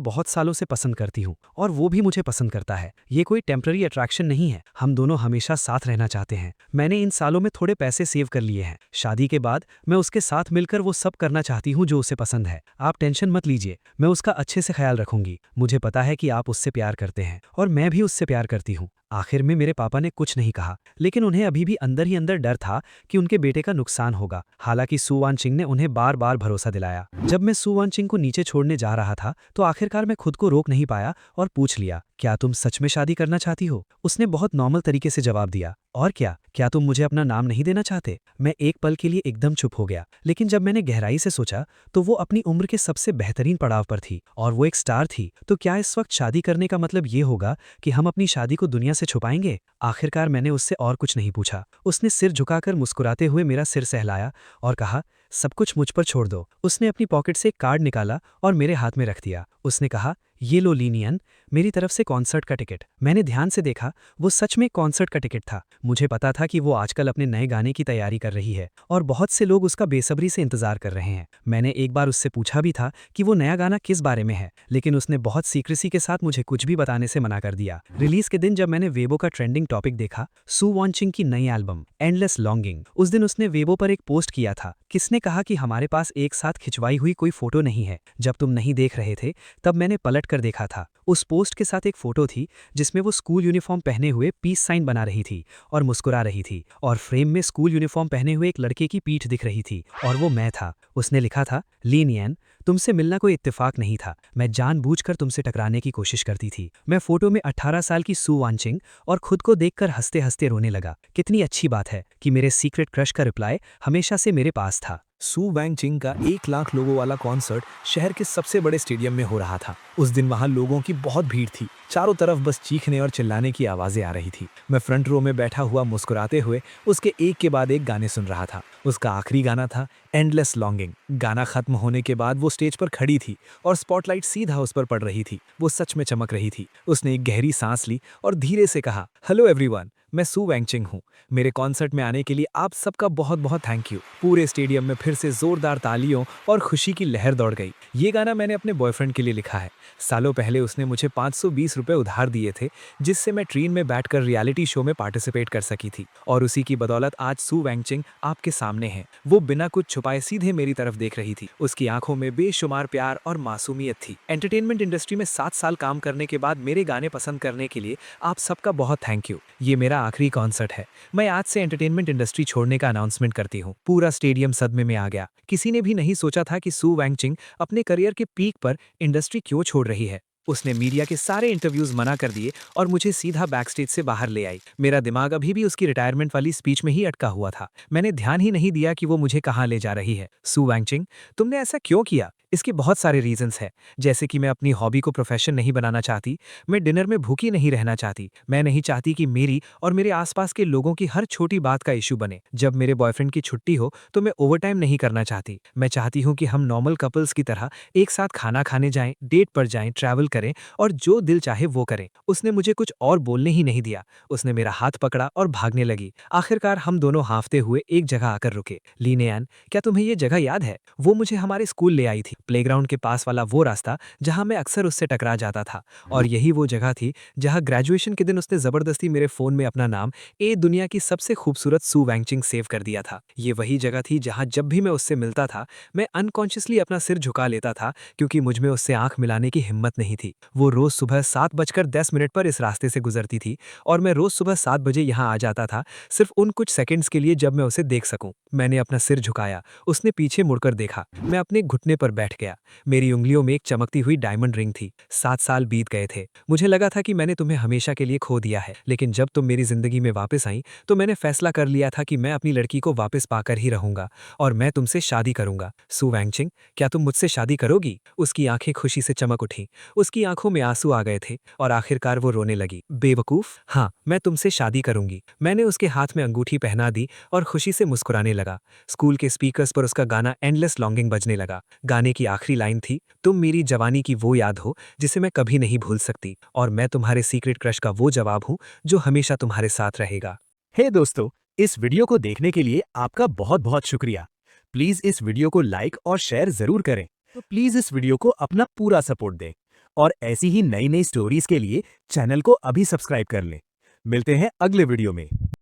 बहुत सालों से पसंद करती हूँ और वो भी मुझे पसंद करता है। ये कोई टेम्पररी अट्रैक्शन नहीं है। हम दोनों हमेशा साथ रहना चाहते हैं। मैंने इन सालों में थोड़े पैसे सेव कर लिए हैं। शादी के बाद मैं उसके साथ मिलकर वो सब करना चाहती हूँ जो उसे पसंद है। आप टेंशन मत लीजिए, मैं उसका अच्छे से ख्याल रखूंगी। मुझे पता है कि आप उससे प्यार करते हैं और मैं भी उससे प्यार करती हूँ। आखिर में मेरे पापा ने कुछ नहीं कहा, लेकिन उन्हें अभी भी अंदर ही अंदर डर था कि उनके बेटे का नुकसान होगा। हालांकि सु वानचिंग ने उन्हें बार बार भरोसा दिलाया। जब मैं सु वानचिंग को नीचे छोड़ने जा रहा था तो आखिरकार मैं खुद को रोक नहीं पाया और पूछ लिया, क्या तुम सच में शादी करना चाहती हो? उसने बहुत नॉर्मल तरीके से जवाब दिया, और क्या तुम मुझे अपना नाम नहीं देना चाहते? मैं एक पल के लिए एकदम चुप हो गया, लेकिन जब मैंने गहराई से सोचा तो वो अपनी उम्र के सबसे बेहतरीन पड़ाव पर थी और वो एक स्टार थी। तो क्या इस वक्त शादी करने का मतलब ये होगा कि हम अपनी शादी को दुनिया से छुपाएंगे? आखिरकार मैंने उससे और कुछ नहीं पूछा। उसने सिर झुकाकर मुस्कुराते हुए मेरा सिर सहलाया और कहा, सब कुछ मुझ पर छोड़ दो। उसने अपनी पॉकेट से एक कार्ड निकाला और मेरे हाथ में रख दिया। उसने कहा, ये लो लीनियन, मेरी तरफ से कॉन्सर्ट का टिकट। मैंने ध्यान से देखा, वो सच में कॉन्सर्ट का टिकट था। मुझे पता था कि वो आजकल अपने नए गाने की तैयारी कर रही है और बहुत से लोग उसका बेसब्री से इंतजार कर रहे हैं। मैंने एक बार उससे पूछा भी था कि वो नया गाना किस बारे में है, लेकिन उसने बहुत सीक्रेसी के साथ मुझे कुछ भी बताने से मना कर दिया। रिलीज के दिन जब मैंने वेबो का ट्रेंडिंग टॉपिक देखा, सु वानचिंग की नई एल्बम एंडलेस लॉन्गिंग, उस दिन उसने वेबो पर एक पोस्ट किया था। किसने कहा कि हमारे पास एक साथ खिंचवाई हुई कोई फोटो नहीं है? जब तुम नहीं देख रहे थे तब मैंने पलट कर देखा था। उस पोस्ट के साथ एक फोटो थी जिसमें वो स्कूल यूनिफॉर्म पहने हुए पीस साइन बना रही थी और मुस्कुरा रही थी, और फ्रेम में स्कूल यूनिफॉर्म पहने हुए एक लड़के की पीठ दिख रही थी और वो मैं था। उसने लिखा था, लीनियन, तुमसे मिलना कोई इत्तेफाक नहीं था। मैं जानबूझकर तुमसे टकराने की कोशिश करती थी। मैं फोटो में 18 साल की सु वानचिंग और खुद को देखकर हंसते हंसते रोने लगा। कितनी अच्छी बात है कि मेरे सीक्रेट क्रश का रिप्लाई हमेशा से मेरे पास था। सु वानचिंग का 1 लाख लोगों वाला कॉन्सर्ट शहर के सबसे बड़े स्टेडियम में हो रहा था। उस दिन वहां लोगों की बहुत भीड़ थी। चारों तरफ बस चीखने और चिल्लाने की आवाजें आ रही थी। मैं फ्रंट रो में बैठा हुआ मुस्कुराते हुए उसके एक के बाद एक गाने सुन रहा था। उसका आखिरी गाना था एंडलेस लॉन्गिंग। गाना खत्म होने के बाद वो स्टेज पर खड़ी थी और स्पॉटलाइट सीधा उस पर पड़ रही थी। वो सच में चमक रही थी। उसने एक गहरी सांस ली और धीरे से कहा, हेलो एवरीवन, मैं सु वानचिंग हूँ। मेरे कॉन्सर्ट में आने के लिए आप सबका बहुत बहुत थैंक यू। पूरे स्टेडियम में फिर से जोरदार तालियों और खुशी की लहर दौड़ गई। ये गाना मैंने अपने बॉयफ्रेंड के लिए लिखा है। सालों पहले उसने मुझे 520 रुपए उधार दिए थे, जिससे मैं ट्रेन में बैठकर रियलिटी शो में पार्टिसिपेट कर सकी थी, और उसी की बदौलत आज सु वानचिंग आपके सामने है। वो बिना कुछ छुपाए सीधे मेरी तरफ देख रही थी। उसकी आंखों में बेशुमार प्यार और मासूमियत थी। एंटरटेनमेंट इंडस्ट्री में 7 साल काम करने के बाद मेरे गाने पसंद करने के लिए आप सबका बहुत थैंक यू। ये मेरा आखिरी कॉन्सर्ट है। मैं आज से एंटरटेनमेंट इंडस्ट्री छोड़ने का अनाउंसमेंट करती हूँ। पूरा स्टेडियम सदमे में आ गया। किसी ने भी नहीं सोचा था कि सु वानचिंग अपने करियर के पीक पर इंडस्ट्री क्यों छोड़ रही है। उसने मीडिया के सारे इंटरव्यूज मना कर दिए और मुझे सीधा बैकस्टेज से बाहर ले आई। मेरा दिमाग अभी भी उसकी रिटायरमेंट वाली स्पीच में ही अटका हुआ था। मैंने ध्यान ही नहीं दिया कि वो मुझे कहाँ ले जा रही है। सु वानचिंग, तुमने ऐसा क्यों किया? इसके बहुत सारे रीजंस हैं, जैसे कि मैं अपनी हॉबी को प्रोफेशन नहीं बनाना चाहती। मैं डिनर में भूखी नहीं रहना चाहती। मैं नहीं चाहती कि मेरी और मेरे आसपास के लोगों की हर छोटी बात का इशू बने। जब मेरे बॉयफ्रेंड की छुट्टी हो तो मैं ओवरटाइम नहीं करना चाहती। मैं चाहती हूँ कि हम नॉर्मल कपल्स की तरह एक साथ खाना खाने जाएं, डेट पर जाएं, ट्रैवल करें और जो दिल चाहे वो करें। उसने मुझे कुछ और बोलने ही नहीं दिया। उसने मेरा हाथ पकड़ा और भागने लगी। आखिरकार हम दोनों हांफते हुए एक जगह आकर रुके। लीनियन, क्या तुम्हें ये जगह याद है? वो मुझे हमारे स्कूल ले आई थी। प्लेग्राउंड के पास वाला वो रास्ता जहां मैं अक्सर उससे टकरा जाता था, और यही वो जगह थी जहां ग्रेजुएशन के दिन उसने जबरदस्ती मेरे फोन में अपना नाम दुनिया की सबसे खूबसूरत सु वानचिंग सेव कर दिया था। ये वही जगह थी जहां जब भी मैं उससे मिलता था मैं अनकॉन्शियसली अपना सिर झुका लेता था, क्योंकि मुझ में उससे आंख मिलाने की हिम्मत नहीं थी। वो रोज सुबह 7:10 पर इस रास्ते से गुजरती थी और मैं रोज सुबह 7 बजे यहाँ आ जाता था, सिर्फ उन कुछ सेकंड्स के लिए जब मैं उसे देख सकूं। मैंने अपना सिर झुकाया। उसने पीछे मुड़कर देखा। मैं अपने घुटने पर बैठ उठ गया। मेरी उंगलियों में एक चमकती हुई डायमंड रिंग थी। 7 साल बीत गए थे। मुझे लगा था कि मैंने तुम्हें हमेशा के लिए खो दिया है, लेकिन जब तुम मेरी जिंदगी में वापस आई तो मैंने फैसला कर लिया था कि मैं अपनी लड़की को वापस पाकर ही रहूंगा और मैं तुमसे शादी करूंगा। सु वैंगचिंग, क्या तुम मुझसे शादी करोगी? उसकी आंखें खुशी से चमक उठी। उसकी आंखों में आंसू आ गए थे और आखिरकार वो रोने लगी। बेवकूफ, हाँ, मैं तुमसे शादी करूंगी। मैंने उसके हाथ में अंगूठी पहना दी और खुशी से मुस्कुराने लगा। स्कूल के स्पीकर्स पर उसका गाना एंडलेस लॉन्गिंग बजने लगा। गाने की आखिरी लाइन थी, तुम मेरी जवानी की वो याद हो जिसे मैं कभी नहीं भूल सकती, और मैं तुम्हारे सीक्रेट क्रश का वो जवाब हूँ जो हमेशा तुम्हारे साथ रहेगा। हे दोस्तों, इस वीडियो को देखने के लिए आपका बहुत बहुत शुक्रिया। प्लीज इस वीडियो को लाइक और शेयर जरूर करें। तो प्लीज इस वीडियो को अपना पूरा सपोर्ट दें और ऐसी ही नई नई स्टोरीज के लिए चैनल को अभी सब्सक्राइब कर लें। मिलते हैं अगले वीडियो में।